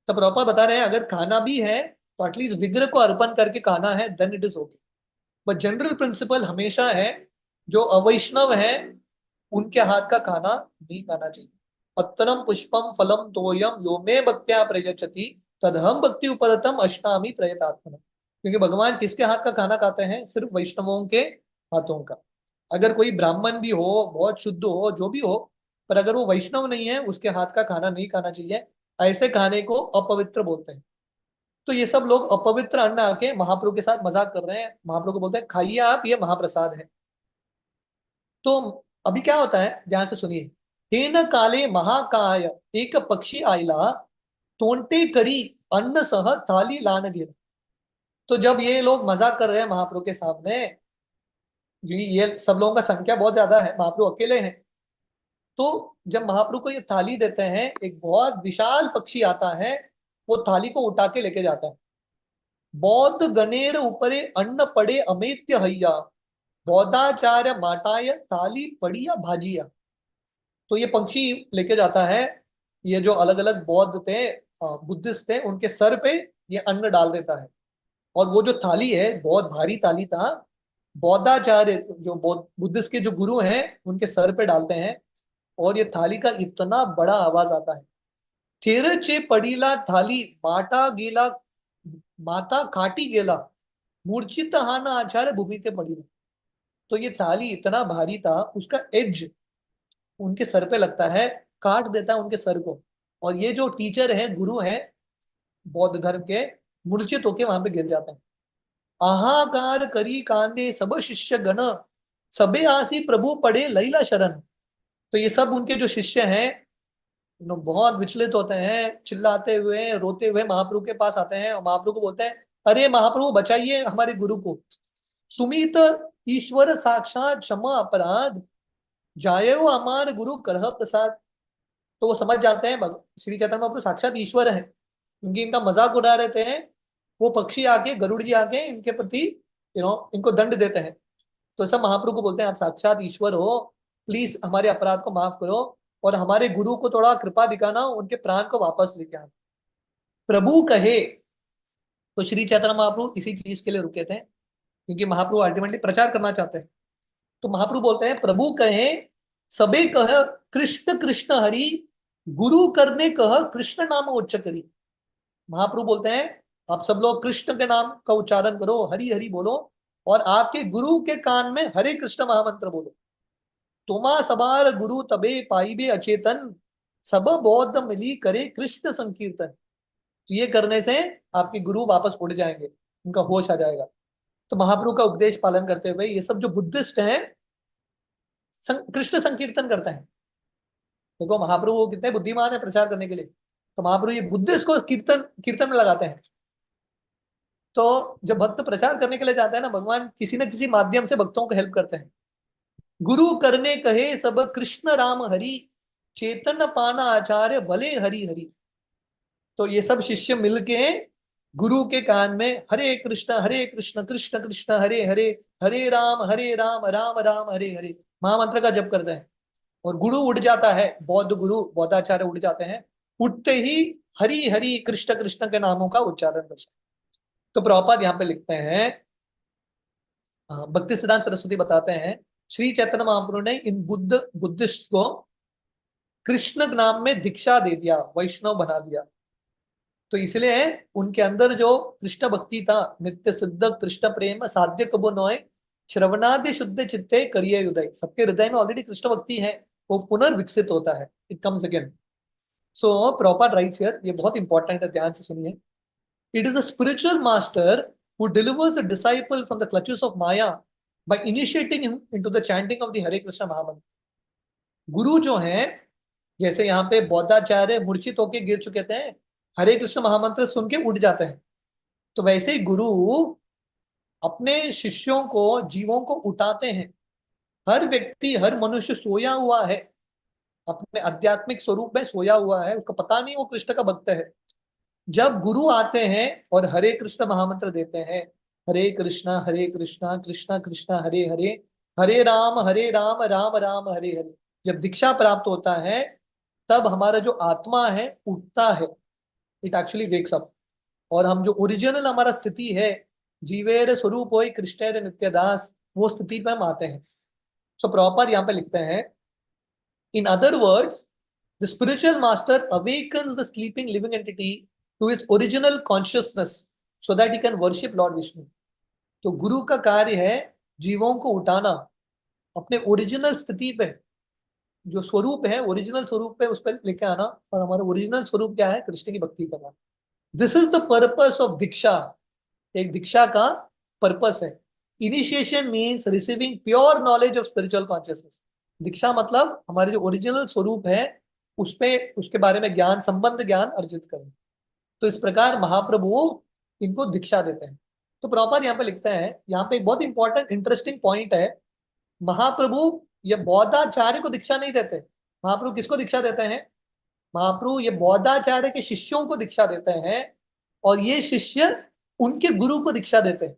तो प्रभुपाद बता रहे हैं अगर खाना भी है तो एटलीस्ट विग्रह को अर्पण करके खाना है, then it is okay. But general principle हमेशा है जो अवैष्णव है उनके हाथ का खाना नहीं खाना चाहिए। पत्रम पुष्पम फलम तोयम यो मे भक्त्या प्रयच्छति तदहम भक्ति उपरतम अष्टामी प्रयतात्मन। क्योंकि भगवान किसके हाथ का खाना खाते हैं, सिर्फ वैष्णवों के हाथों का। अगर कोई ब्राह्मण भी हो, बहुत शुद्ध हो, जो भी हो, पर अगर वो वैष्णव नहीं है उसके हाथ का खाना नहीं खाना चाहिए। ऐसे खाने को अपवित्र बोलते हैं। तो ये सब लोग अपवित्र अन्न आके महाप्रभु के साथ मजाक कर रहे हैं, महाप्रभु को बोलते हैं खाइए आप, ये महाप्रसाद है। तो अभी क्या होता है ध्यान से सुनिए। हेन काले महाकाय एक पक्षी आयला, तोंटे करी अन्न सह थाली लान गेला। तो जब ये लोग मजाक कर रहे हैं महाप्रभु के सामने, ये सब लोगों का संख्या बहुत ज्यादा है, महाप्रभु अकेले हैं, तो जब महाप्रभु को ये थाली देते हैं, एक बहुत विशाल पक्षी आता है, वो थाली को उठा के लेके जाता है। बौद्ध गणेर ऊपरे अन्न पड़े अमेत्य हैया, बौद्धाचार्य माटाय थाली पड़िया भाजिया। तो ये पक्षी लेके जाता है, ये जो अलग अलग बौद्ध थे, बुद्धिस्ट थे, उनके सर पे ये अन्न डाल देता है। और वो जो थाली है बहुत भारी थाली था, बौद्धाचार्य जो बुद्धिस्ट के जो गुरु हैं उनके सर पे डालते हैं, और ये थाली का इतना बड़ा आवाज आता है। थेरचे पडीला थाली माटा गेला, माता खाटी गेला, मूर्छित हाना आचार्य भूमिते पडीला। तो ये थाली इतना भारी था, उसका एज उनके सर पे लगता है, काट देता है उनके सर को। और ये जो टीचर है, गुरु है बौद्ध धर्म के, मूर्छित होके वहां पे गिर जाते हैं। आहाकार करी कांदे सब शिष्य गण, सबे आसी प्रभु पड़े लैला शरण। तो ये सब उनके जो शिष्य हैं, बहुत विचलित होते हैं, चिल्लाते हुए रोते हुए महाप्रभु के पास आते हैं और महाप्रभु को बोलते हैं अरे महाप्रभु बचाइए हमारे गुरु को, सुमित ईश्वर साक्षात क्षमा अपराध, जायो अमान गुरु करह प्रसाद। तो वो समझ जाते हैं श्री चैतन्य महाप्रभु साक्षात ईश्वर है, क्योंकि इनका मजाक उड़ा रहे थे। वो पक्षी आके, गरुड़ जी आके इनके प्रति इनको दंड देते हैं। तो सब महाप्रभु को बोलते हैं आप साक्षात ईश्वर हो, प्लीज हमारे अपराध को माफ करो, और हमारे गुरु को थोड़ा कृपा दिखाना, उनके प्राण को वापस लेके आना। प्रभु कहे, तो श्री चैतन्य महाप्रभु इसी चीज के लिए रुके थे, क्योंकि महाप्रभु अल्टीमेटली प्रचार करना चाहते हैं। तो महाप्रभु बोलते हैं प्रभु कहे सबे कह कृष्ण कृष्ण हरि, गुरु करने कह कृष्ण नाम उच्च करी। महाप्रभु बोलते हैं आप सब लोग कृष्ण के नाम का उच्चारण करो, हरि हरि बोलो, और आपके गुरु के कान में हरे कृष्ण महामंत्र बोलो। तुमा सबार गुरु तबे पाइबे अचेतन, सब बौद्ध मिली करे कृष्ण संकीर्तन। तो ये करने से आपके गुरु वापस उड़ जाएंगे, उनका होश आ जाएगा। तो महाप्रभु का उपदेश पालन करते हुए ये सब जो बुद्धिस्ट हैं कृष्ण संकीर्तन करता है। देखो महाप्रभु कितने बुद्धिमान है प्रचार करने के लिए, तो महाप्रभु ये बुद्धिस्ट को कीर्तन कीर्तन में लगाते हैं। तो जब भक्त प्रचार करने के लिए जाते हैं ना, भगवान किसी न किसी माध्यम से भक्तों को हेल्प करते हैं। गुरु करने कहे सब कृष्ण राम हरि, चेतन पाना आचार्य भले हरि हरि। तो ये सब शिष्य मिलके गुरु के कान में हरे कृष्ण कृष्ण कृष्ण हरे हरे, हरे राम राम राम हरे हरे महामंत्र का जप करते हैं। और गुरु उठ जाता है, बौद्ध गुरु बौद्धाचार्य उठ जाते हैं। उठते ही हरि हरि कृष्ण कृष्ण के नामों का उच्चारण करते हैं। तो प्रभुपाद यहाँ पे लिखते हैं, भक्ति सिद्धांत सरस्वती बताते हैं, श्री चैतन्य महाप्रभु ने इन बुद्धिस्ट को कृष्ण नाम में दीक्षा दे दिया, वैष्णव बना दिया। तो इसलिए उनके अंदर जो कृष्ण भक्ति था, नित्य सिद्ध कृष्ण प्रेम साध्य कबो नोय, श्रवणादि शुद्ध चित्ते करिए उदय, सबके हृदय में ऑलरेडी कृष्ण भक्ति है, वो पुनर्विकसित होता है, it comes again. So proper rights here, ये बहुत इंपॉर्टेंट है, ध्यान से सुनिए। It is a spiritual master who delivers the disciple from the clutches of maya by initiating him into the chanting of the Hare Krishna mahamantra. गुरु जो है, जैसे यहाँ पे बौद्धाचार्य मूर्छित होके गिर चुके थे, हरे कृष्ण महामंत्र सुन के उठ जाते हैं, तो वैसे ही गुरु अपने शिष्यों को, जीवों को उठाते हैं। हर व्यक्ति, हर मनुष्य सोया हुआ है, अपने आध्यात्मिक स्वरूप में सोया हुआ है, उसको पता नहीं वो कृष्ण का भक्त है। जब गुरु आते हैं और हरे कृष्ण महामंत्र देते हैं, हरे कृष्णा कृष्णा कृष्णा हरे हरे, हरे राम राम राम हरे हरे, जब दीक्षा प्राप्त होता है, तब हमारा जो आत्मा है उठता है, इट एक्चुअली वेक्स अप। और हम जो ओरिजिनल हमारा स्थिति है, जीवेर स्वरूप होय कृष्णेर नित्यदास, वो स्थिति पे हम आते हैं। सो प्रॉपर यहाँ पे लिखते हैं, in other words, the spiritual master awakens the sleeping living entity to his original consciousness so that he can worship Lord Vishnu. तो गुरु का कार्य है जीवों को उठाना अपने ओरिजिनल स्थिति पे, जो स्वरूप है ओरिजिनल स्वरूप पे उस पर लेके आना। और हमारा ओरिजिनल स्वरूप क्या है? कृष्ण की भक्ति करना। This is the purpose of diksha. एक दीक्षा का पर्पस है, initiation means receiving pure knowledge of spiritual consciousness. दीक्षा मतलब हमारे जो ओरिजिनल स्वरूप है उस पे, उसके बारे में ज्ञान, संबंध ज्ञान अर्जित करना। तो इस प्रकार महाप्रभु इनको दीक्षा देते हैं। तो प्रॉपर यहाँ पे लिखते हैं, यहाँ पे एक बहुत इंपॉर्टेंट इंटरेस्टिंग पॉइंट है, महाप्रभु ये बौद्धाचार्य को दीक्षा नहीं देते। महाप्रभु किसको दीक्षा देते हैं? महाप्रभु ये बौद्धाचार्य के शिष्यों को दीक्षा देते हैं, और ये शिष्य उनके गुरु को दीक्षा देते हैं।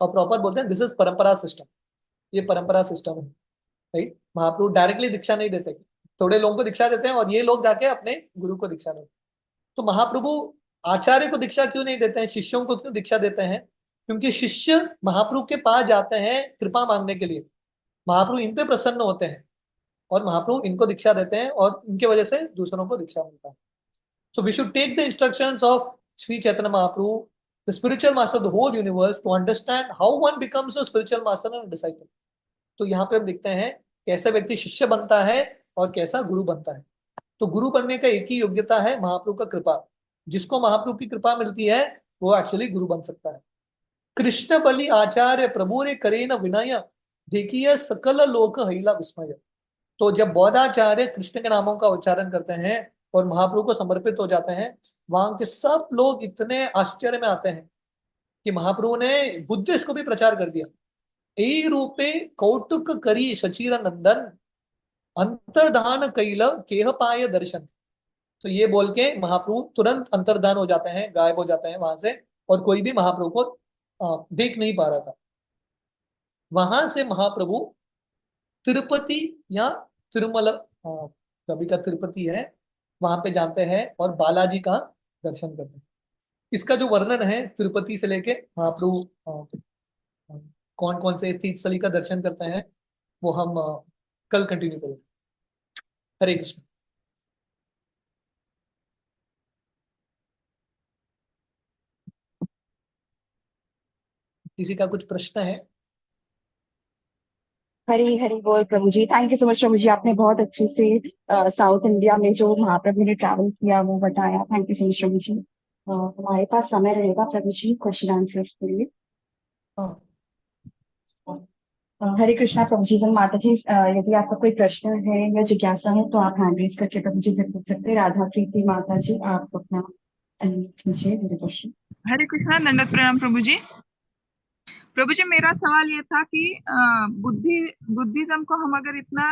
और प्रॉपर बोलते हैं दिस इज परंपरा सिस्टम, ये परंपरा सिस्टम है, राइट। महाप्रभु डायरेक्टली दीक्षा नहीं देते, थोड़े लोगों को दीक्षा देते हैं और ये लोग जाके अपने गुरु को दीक्षा देते हैं। तो महाप्रभु आचार्य को दीक्षा क्यों नहीं देते हैं, शिष्यों को क्यों दीक्षा देते हैं? क्योंकि शिष्य महाप्रभु के पास जाते हैं कृपा मांगने के लिए, महाप्रभु इन पे प्रसन्न होते हैं और महाप्रभु इनको दीक्षा देते हैं, और इनके वजह से दूसरों को दीक्षा मिलता है। So we should take the instructions of Shri Chaitanya Mahaprabhu, the spiritual master of the whole universe, to understand how one becomes a spiritual master and disciple. तो यहाँ पे हम देखते हैं कैसे व्यक्ति शिष्य बनता है और कैसा गुरु बनता है। तो गुरु बनने का एक ही योग्यता है, महाप्रभु का कृपा। जिसको महाप्रभु की कृपा मिलती है वो एक्चुअली गुरु बन सकता है। कृष्ण बलि आचार्य प्रभु रे करे न विनय, देखिए सकल लोक हिला विस्मय। तो जब बौद्धाचार्य कृष्ण के नामों का उच्चारण करते हैं और महाप्रभु को समर्पित हो जाते हैं, वहां के सब लोग इतने आश्चर्य में आते हैं कि महाप्रभु ने बुद्धिस्ट को भी प्रचार कर दिया। यही रूपे कौतुक करी शचीर नंदन, अंतर्धान कैल केह पाय दर्शन। तो ये बोल के महाप्रभु तुरंत अंतर्धान हो जाते हैं, गायब हो जाते हैं वहां से, और कोई भी महाप्रभु को देख नहीं पा रहा था। वहां से महाप्रभु तिरुपति या तिरुमल, कभी का तिरुपति है, वहां पे जाते हैं और बालाजी का दर्शन करते हैं। इसका जो वर्णन है तिरुपति से लेके महाप्रभु कौन कौन से तीर्थ स्थली का दर्शन करते हैं, वो हम कल कंटिन्यू करेंगे। हरे कृष्ण। किसी का कुछ प्रश्न है? हरी हरी बोल प्रभु जी। थैंक यू सो मच प्रभु जी, आपने बहुत अच्छे से साउथ इंडिया में जो महाप्रभु ने ट्रैवल किया वो बताया। थैंक यू सो मच प्रभु जी। हमारे पास समय रहेगा प्रभु जी क्वेश्चन आंसर्स के लिए। हाँ। हरे कृष्णा प्रभु जी। माता जी, यदि आपका कोई प्रश्न है या जिज्ञासा है तो आप हैंड रेज करके प्रभु जी से पूछ सकते हैं। राधा प्रीति माता जी, आप अपना अनम्यूट कीजिए मेरे प्रश्न। हरे कृष्णा, दंडवत प्रणाम प्रभु जी। प्रभु जी, मेरा सवाल ये था कि बुद्धिज्म को हम अगर इतना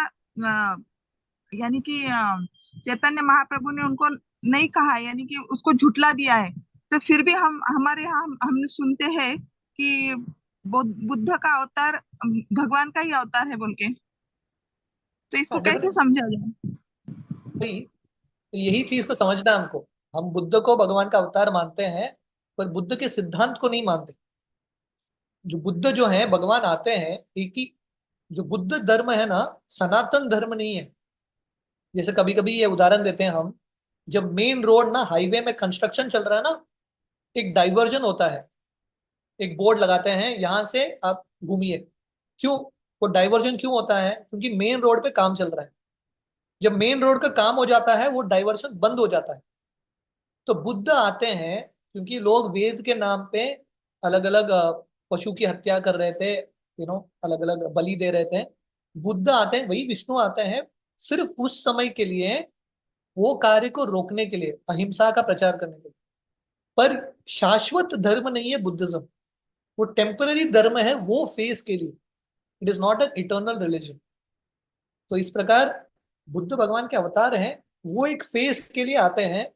यानी कि चैतन्य महाप्रभु ने उनको नहीं कहा, यानी कि उसको झुटला दिया है, तो फिर भी हमारे यहाँ हम सुनते हैं कि बुद्ध का अवतार भगवान का ही अवतार है बोल के, तो इसको देखो कैसे समझा जाए? भाई, तो यही चीज को समझना है हमको। हम बुद्ध को भगवान का अवतार मानते हैं, पर बुद्ध के सिद्धांत को नहीं मानते। जो बुद्ध जो है भगवान आते हैं एक ही, जो बुद्ध धर्म है ना, सनातन धर्म नहीं है। जैसे कभी कभी ये उदाहरण देते हैं हम, जब मेन रोड ना, हाईवे में कंस्ट्रक्शन चल रहा है ना, एक डाइवर्जन होता है, एक बोर्ड लगाते हैं यहाँ से आप घूमिए। क्यों? वो डाइवर्जन क्यों होता है? क्योंकि मेन रोड पे काम चल रहा है। जब मेन रोड का काम हो जाता है वो डाइवर्जन बंद हो जाता है। तो बुद्ध आते हैं क्योंकि लोग वेद के नाम पे अलग अलग पशु की हत्या कर रहे थे, अलग अलग बलि दे रहे थे। बुद्ध आते हैं, वही विष्णु आते हैं, सिर्फ उस समय के लिए, वो कार्य को रोकने के लिए, अहिंसा का प्रचार करने के लिए। पर शाश्वत धर्म नहीं है बुद्धिज्म, वो टेम्पररी धर्म है, वो फेस के लिए। It is not an eternal religion. तो इस प्रकार बुद्ध भगवान के अवतार हैं, वो एक फेस के लिए आते हैं।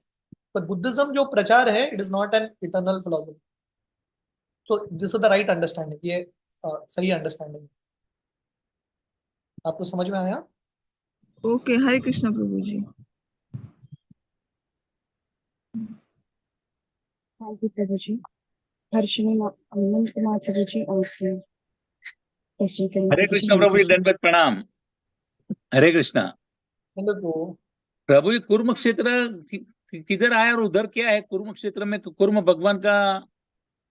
पर बुद्धिज्म जो प्रचार है, it is not an eternal philosophy. So this is the right understanding. ये सही अंडरस्टैंडिंग। आपको समझ में आया? ओके, हरे कृष्णा प्रभु जी। थैंक यू प्रभु जी। हर्षिनी अनंत कुमार प्रभु जी, और फिर प्रश्न के लिए हरे प्रभु जी कृष्ण हरे प्रभु जी, कृष्ण। दंडवत प्रणाम। हरे कृष्णा मतलब प्रभु जी, कुरुक्षेत्र किधर आया और उधर क्या है? कुरुक्षेत्र में तो कुर्म भगवान का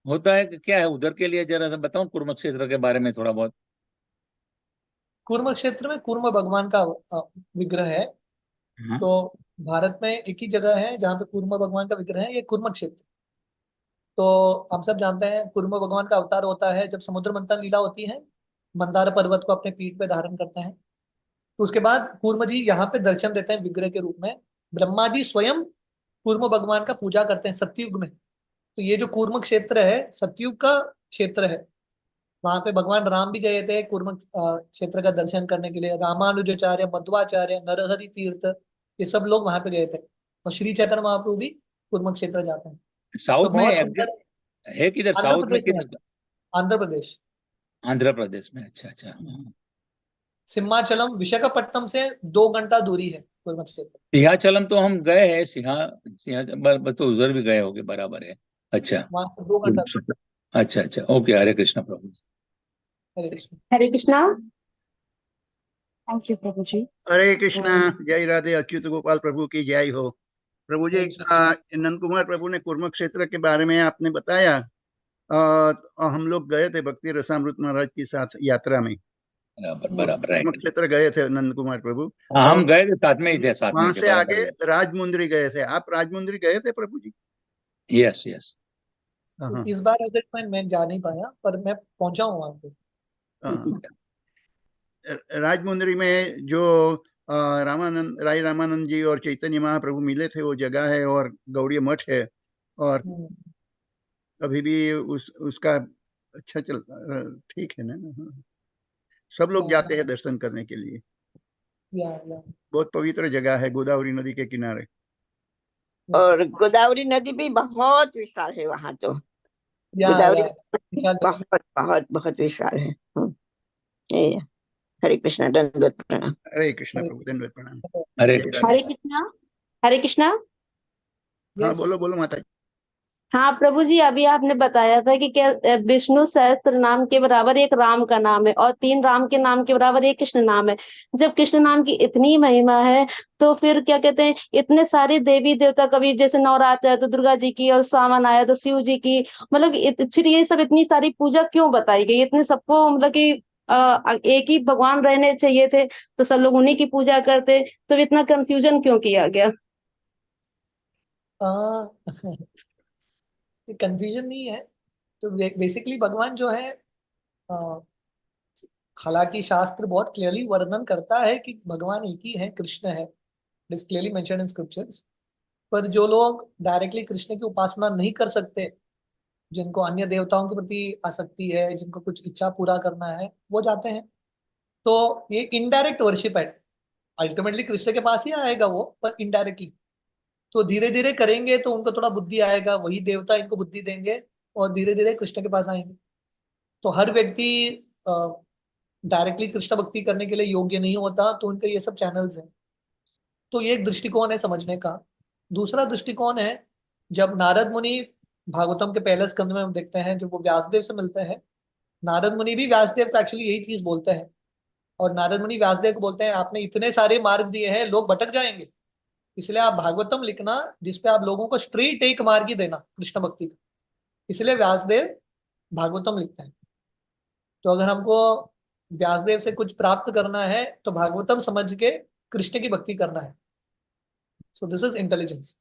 होता है कि क्या है उधर? के लिए जरा सा बताओ कुरुक्षेत्र के बारे में थोड़ा बहुत। कुर्म क्षेत्र में कुर्म भगवान का विग्रह है। हाँ। तो भारत में एक ही जगह है जहाँ पे कुर्म भगवान का विग्रह है, ये कुर्म क्षेत्र। तो हम सब जानते हैं कुर्म भगवान का अवतार होता है जब समुद्र मंथन लीला होती है, मंदार पर्वत को अपने पीठ पे धारण करते हैं। तो उसके बाद कूर्म जी यहाँ पे दर्शन देते हैं विग्रह के रूप में। ब्रह्मा जी स्वयं कूर्म भगवान का पूजा करते हैं सतयुग में। तो ये जो कूर्म क्षेत्र है, सतयुग का क्षेत्र है। वहां पे भगवान राम भी गए थे कूर्म क्षेत्र का दर्शन करने के लिए। रामानुजाचार्य, मध्वाचार्य, नरहरि तीर्थ, ये सब लोग वहां पे गए थे। और श्री चैतन्य महाप्रभु भी कूर्म क्षेत्र जाते हैं। तो साउथ में बहुत सुंदर। एग्जैक्ट है किधर? आंध्र साउथ में प्रदेश में है। किधर? आंध्र प्रदेश, आंध्र प्रदेश में। अच्छा अच्छा। हाँ। सिमाचलम, विशाखापट्टनम से 2 घंटा दूरी है कूर्म क्षेत्र। सिंहाचलम तो हम गए हैं। तो उधर भी गए होगे, बराबर है। अच्छा। वहां से 2 घंटा। अच्छा अच्छा, ओके। हरे कृष्ण प्रभु। हरे कृष्ण। हरे कृष्णा। थैंक यू प्रभु जी। हरे कृष्णा। और जय राधे। अच्युत गोपाल प्रभु की जय हो। प्रभु जी, हरे कृष्ण। नंद कुमार प्रभु ने कुर्म क्षेत्र के बारे में आपने बताया। और हम लोग गए थे भक्ति रसामृत महाराज के साथ यात्रा में, बराबर तो बराबर है। कुर्म क्षेत्र गए थे नंद कुमार प्रभु। हाँ, और हम गए थे, साथ में ही थे, साथ में वहां ही थे, से बराबर आगे है। राजमुंदरी गए थे। आप राजमुंदरी गए थे प्रभु जी? Yes yes. हाँ इस बार एज मैं जा नहीं पाया, पर मैं पहुंचा हूँ वहां पे। हाँ। राजमुंदरी में जो रामानंद राय रामानंद जी और चैतन्य महाप्रभु मिले थे, वो जगह है, और गौड़ी मठ है। और अभी भी उसका अच्छा चल, ठीक है ना? हाँ। सब लोग जाते हैं दर्शन करने के लिए। या बहुत पवित्र जगह है, गोदावरी नदी के किनारे। और गोदावरी नदी भी बहुत विशाल है वहां तो। या गोदावरी विशाल जगह। बहुत बहुत बहुत विशाल है। ये हरे कृष्णा, दंडवत प्रणाम। हरे कृष्ण हरे प्रभु, दंडवत प्रणाम। हरे जय कृष्ण। राधे। हरे कृष्णा। हरे कृष्णा। हाँ, यस। बोलो बोलो माता जी। हाँ प्रभु जी, अभी आपने बताया था कि क्या विष्णु सहस्त्र नाम के बराबर एक राम का नाम है, और 3 राम के नाम के बराबर एक कृष्ण नाम है। जब कृष्ण नाम की इतनी महिमा है, तो फिर क्या कहते हैं, इतने सारे देवी देवता, कभी जैसे नवरात्र है तो दुर्गा जी की, और सावन आया तो शिव जी की, मतलब फिर ये सब इतनी सारी पूजा क्यों बताई गई? इतने सबको मतलब कि एक ही भगवान रहने चाहिए थे, तो सब लोग उन्हीं की पूजा करते, तो इतना कंफ्यूजन क्यों किया गया? कंफ्यूजन नहीं है। तो बेसिकली भगवान जो है, हालांकि शास्त्र बहुत क्लियरली वर्णन करता है कि भगवान एक ही है, कृष्ण है, it is clearly mentioned in scriptures. पर जो लोग डायरेक्टली कृष्ण की उपासना नहीं कर सकते, जिनको अन्य देवताओं के प्रति आसक्ति है, जिनको कुछ इच्छा पूरा करना है, वो जाते हैं। तो ये इनडायरेक्ट वर्शिप है, अल्टीमेटली कृष्ण के पास ही आएगा वो, पर इनडायरेक्टली। तो धीरे धीरे करेंगे तो उनको थोड़ा बुद्धि आएगा, वही देवता इनको बुद्धि देंगे और धीरे धीरे कृष्ण के पास आएंगे। तो हर व्यक्ति डायरेक्टली कृष्ण भक्ति करने के लिए योग्य नहीं होता, तो उनके ये सब चैनल्स हैं। तो ये एक दृष्टिकोण है समझने का। दूसरा दृष्टिकोण है, जब नारद मुनि, भागवतम के पहले स्कंद में हम देखते हैं, जब वो व्यासदेव से मिलते हैं, नारद मुनि भी व्यासदेव को एक्चुअली यही चीज बोलते हैं। और नारद मुनि व्यासदेव को बोलते हैं, आपने इतने सारे मार्ग दिए हैं, लोग भटक जाएंगे, इसलिए आप भागवतम लिखना जिसपे आप लोगों को स्ट्रेट एक मार्ग ही देना कृष्ण भक्ति का। इसलिए व्यासदेव भागवतम लिखते हैं। तो अगर हमको व्यासदेव से कुछ प्राप्त करना है तो भागवतम समझ के कृष्ण की भक्ति करना है। So this is intelligence.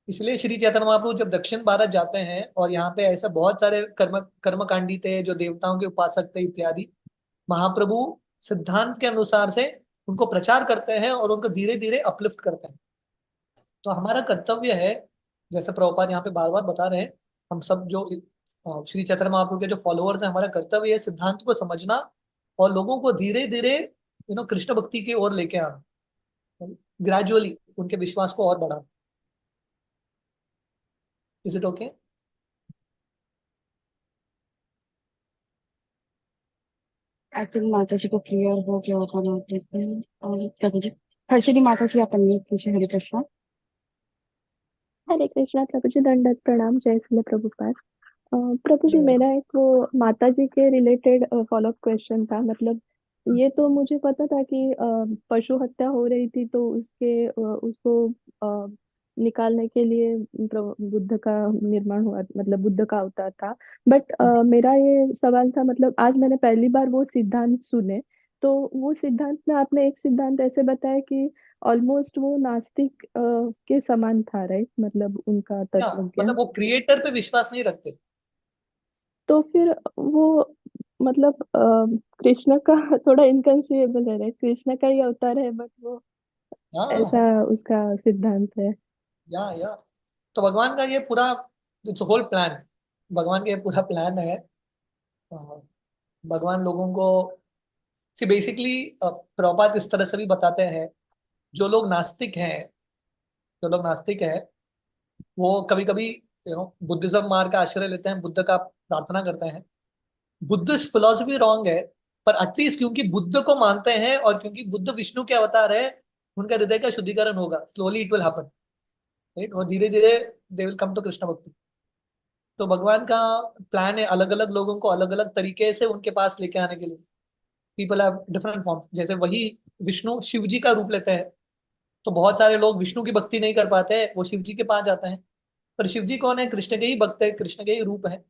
इसलिए श्री चैतन्य महाप्रभु जब दक्षिण भारत जाते हैं और यहाँ पे ऐसे बहुत सारे कर्मकांडी थे जो देवताओं के उपासक थे इत्यादि, महाप्रभु सिद्धांत के अनुसार से उनको प्रचार करते हैं और उनको धीरे धीरे अपलिफ्ट करते हैं। तो हमारा कर्तव्य है, जैसे प्रभुपाद यहाँ पे बार बार बता रहे हैं, हम सब जो श्री चैतन्य महाप्रभु के जो फॉलोअर्स हैं, हमारा कर्तव्य है सिद्धांत को समझना और लोगों को धीरे धीरे कृष्ण भक्ति की ओर लेके आना, ग्रेजुअली उनके विश्वास को और बढ़ाना। Is it okay? I think माता जी को क्लियर हो गया होगा ना देखते हैं। और क्या बोलिए, हर्षिनी माता जी आप अनम्यूट कीजिए। हरे कृष्णा। हरे कृष्णा प्रभु जी, दंडवत प्रणाम, जय श्री प्रभुपाद। प्रभु जी, मेरा एक वो माता जी के रिलेटेड फॉलो अप क्वेश्चन था। मतलब ये तो मुझे पता था कि पशु हत्या हो रही थी, तो उसको निकालने के लिए बुद्ध का निर्माण हुआ, मतलब बुद्ध का अवतार था। बट मेरा ये सवाल था, मतलब आज मैंने पहली बार वो सिद्धांत सुने। तो वो सिद्धांत में आपने एक सिद्धांत ऐसे बताया कि ऑलमोस्ट वो नास्तिक के समान था, राइट? मतलब उनका तत्व ज्ञान। मतलब वो क्रिएटर पे विश्वास नहीं रखते। तो फिर वो मतलब कृष्ण का थोड़ा इनकंसीवेबल है, राइट? कृष्ण का ही अवतार है, बट वो ऐसा हाँ, उसका सिद्धांत है। या तो भगवान का ये पूरा, इट्स होल प्लान, भगवान का ये पूरा प्लान है। अ, भगवान लोगों को सी बेसिकली प्रभुपाद इस तरह से भी बताते हैं, जो लोग नास्तिक हैं, जो लोग नास्तिक हैं वो कभी कभी बुद्धिज्म मार्ग का आश्रय लेते हैं, बुद्ध का प्रार्थना करते हैं। बुद्धिस्ट फिलोसफी रॉन्ग है, पर एटलीस्ट क्योंकि बुद्ध को मानते हैं और क्योंकि बुद्ध विष्णु के अवतार है, उनका हृदय का शुद्धिकरण होगा, slowly it will happen, right? और धीरे धीरे they will come to Krishna bhakti. तो भगवान का प्लान है अलग अलग लोगों को अलग अलग तरीके से उनके पास लेके आने के लिए। पीपल हैव डिफरेंट फॉर्म, जैसे वही विष्णु शिव जी का रूप लेते हैं, तो बहुत सारे लोग विष्णु की भक्ति नहीं कर पाते, वो शिव जी के पास जाते हैं। पर शिव जी कौन है? कृष्ण के ही भक्त है, कृष्ण के ही रूप है।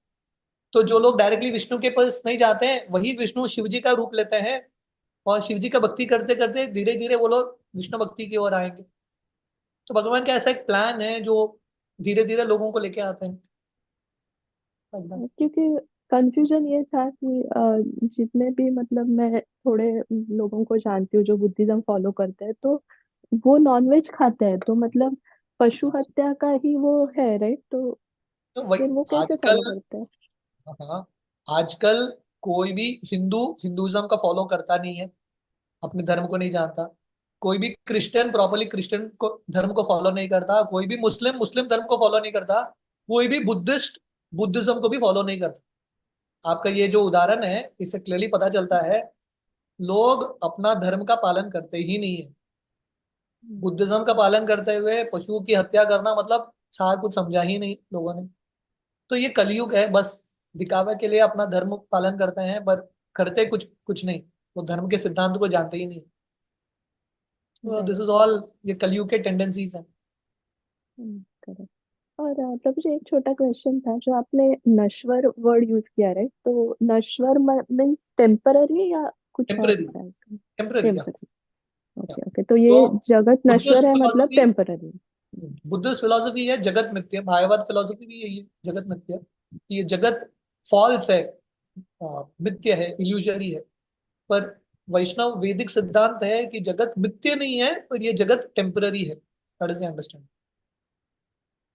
तो जो लोग डायरेक्टली विष्णु के पास नहीं जाते हैं, वही विष्णु शिव जी का रूप लेते हैं और शिव जी का भक्ति करते करते धीरे धीरे वो लोग विष्णु भक्ति की ओर आएंगे। तो भगवान का ऐसा एक प्लान है जो धीरे धीरे लोगों को लेके आते हैं एकदम। क्योंकि कंफ्यूजन ये था कि जितने भी, मतलब मैं थोड़े लोगों को जानती हूँ जो बुद्धिज्म फॉलो करते हैं, तो वो नॉनवेज खाते हैं, तो मतलब पशु हत्या का ही वो है, राइट? तो तो वही फिर वो कैसे आजकल, फॉलो करते हैं? हाँ, आजकल कोई भी हिंदुइज्म का फॉलो करता नहीं है, अपने धर्म को नहीं जानता। कोई भी क्रिश्चियन प्रॉपरली क्रिश्चियन को धर्म को फॉलो नहीं करता, कोई भी मुस्लिम मुस्लिम धर्म को फॉलो नहीं करता, कोई भी बुद्धिस्ट बुद्धिज्म को भी फॉलो नहीं करता। आपका ये जो उदाहरण है, इससे क्लियरली पता चलता है लोग अपना धर्म का पालन करते ही नहीं है। बुद्धिज्म का पालन करते हुए पशुओं की हत्या करना, मतलब सारा कुछ समझा ही नहीं लोगों ने। तो ये कलयुग है, बस दिखावे के लिए अपना धर्म पालन करते हैं, पर करते कुछ कुछ नहीं, वो धर्म के सिद्धांत को जानते ही नहीं। तो दिस इज ऑल, ये कलयुग के टेंडेंसीज हैं। करेक्ट। और प्रभु जी, एक छोटा क्वेश्चन था, जो आपने नश्वर वर्ड यूज किया, राइट? तो नश्वर मीन्स टेम्पररी या कुछ और टेम्पररी, था इसका? टेम्पररी। टेम्पररी। ओके ओके, तो ये तो जगत नश्वर बुद्धिस्ट है, मतलब फिलोसफी, टेम्पररी। बुद्धिस्ट फिलोसफी है जगत मिथ्या, मायावाद फिलोसफी भी यही है, जगत मिथ्या। ये जगत फॉल्स है, मिथ्य है, इल्यूजरी है। पर वैष्णव वैदिक सिद्धांत है कि जगत मिथ्य नहीं है, पर ये जगत टेम्पररी है। That is understand.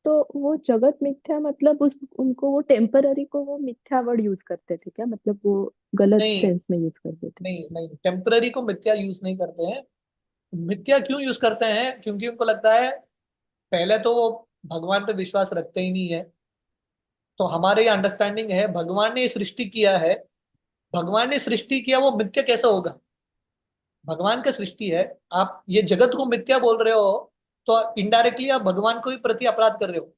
तो वो जगत मिथ्या मतलब उस उनको वो टेम्पररी को वो मिथ्या वर्ड यूज करते थे क्या, मतलब वो गलत नहीं सेंस में यूज करते थे? नहीं नहीं, टेम्पररी को मिथ्या यूज नहीं करते हैं। मिथ्या क्यों यूज करते हैं? क्योंकि उनको लगता है, पहले तो वो भगवान पे विश्वास रखते ही नहीं है। तो हमारे ये अंडरस्टैंडिंग है, भगवान ने सृष्टि किया है, भगवान ने सृष्टि किया, वो मिथ्या कैसे होगा? भगवान का सृष्टि है, आप ये जगत को मिथ्या बोल रहे हो, तो इनडायरेक्टली आप भगवान को भी प्रति अपराध कर रहे हो,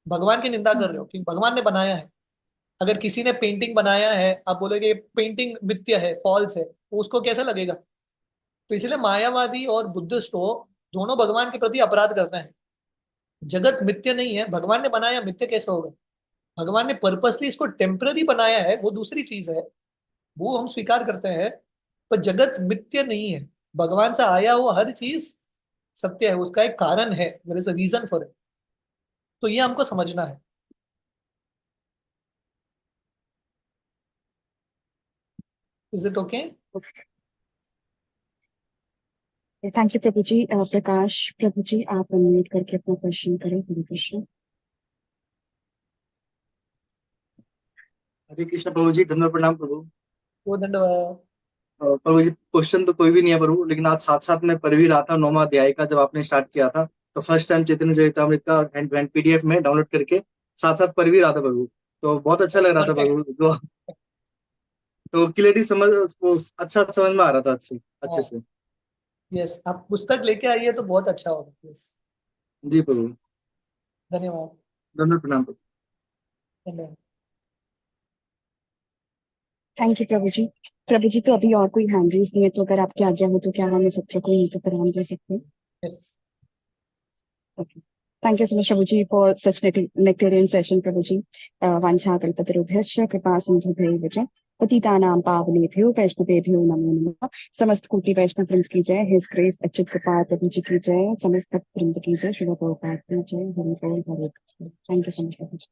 भगवान की निंदा कर रहे हो, क्योंकि भगवान ने बनाया है। अगर किसी ने पेंटिंग बनाया है, आप बोलोगे पेंटिंग मिथ्या है, फॉल्स है, तो उसको कैसा लगेगा? तो इसलिए मायावादी और बुद्धिस्ट हो, दोनों भगवान के प्रति अपराध करते हैं। जगत मिथ्य नहीं है, भगवान ने बनाया, मिथ्य कैसे होगा? भगवान ने पर्पसली इसको टेम्पररी बनाया है, वो दूसरी चीज है, वो हम स्वीकार करते हैं। पर जगत मिथ्य नहीं है, भगवान से आया हुआ हर चीज सत्य है, उसका एक कारण है, there is a reason for it. तो ये हमको समझना है। Is it okay? Thank you प्रभु जी। प्रकाश प्रभु जी, आप अनम्यूट करके अपना क्वेश्चन करें। हरे कृष्ण। हरे कृष्ण प्रभु जी, धन्यवाद, प्रणाम प्रभु। वो धन्यवाद। प्रभु जी, क्वेश्चन तो कोई भी नहीं है प्रभु, लेकिन आज साथ साथ में पढ़ भी रहा था 9वां अध्याय का, जब आपने स्टार्ट किया था तो फर्स्ट टाइम चैतन्य चरितामृत का हैंड पीडीएफ में डाउनलोड करके साथ साथ पढ़ भी रहा था प्रभु। तो बहुत अच्छा लग रहा था प्रभु, तो क्लियरिटी समझ वो अच्छा समझ में आ रहा था अच्छे से। यस, आप पुस्तक लेके आइए तो बहुत अच्छा होगा। यस, जी प्रभु, धन्यवाद। धन्यवाद, प्रणाम प्रभु। धन्यवाद। थैंक यू प्रभु जी। प्रभु जी, तो अभी और कोई हैंड रेज नहीं है, तो अगर आपकी आज्ञा हो तो क्या हम इस सत्र को यहीं पर प्रणाम दे सकते हैं? Yes. Okay. Thank you so much, Prabhuji, for such nectarian session, Prabhuji. Vanchakalpatarubhyascha kripa sindhubhaiva च पतितानां पावनेभ्यो वैष्णवेभ्यो नमो नमः। समस्त कोटि वैष्णव वृंद की जय। हिज ग्रेस अच्युत कृपा प्रभु जी की जय। समस्त भक्त वृंद की जय। शुभ प्रभात की जय। हरि बोल, Hare Krishna. Thank you so much प्रभु जी।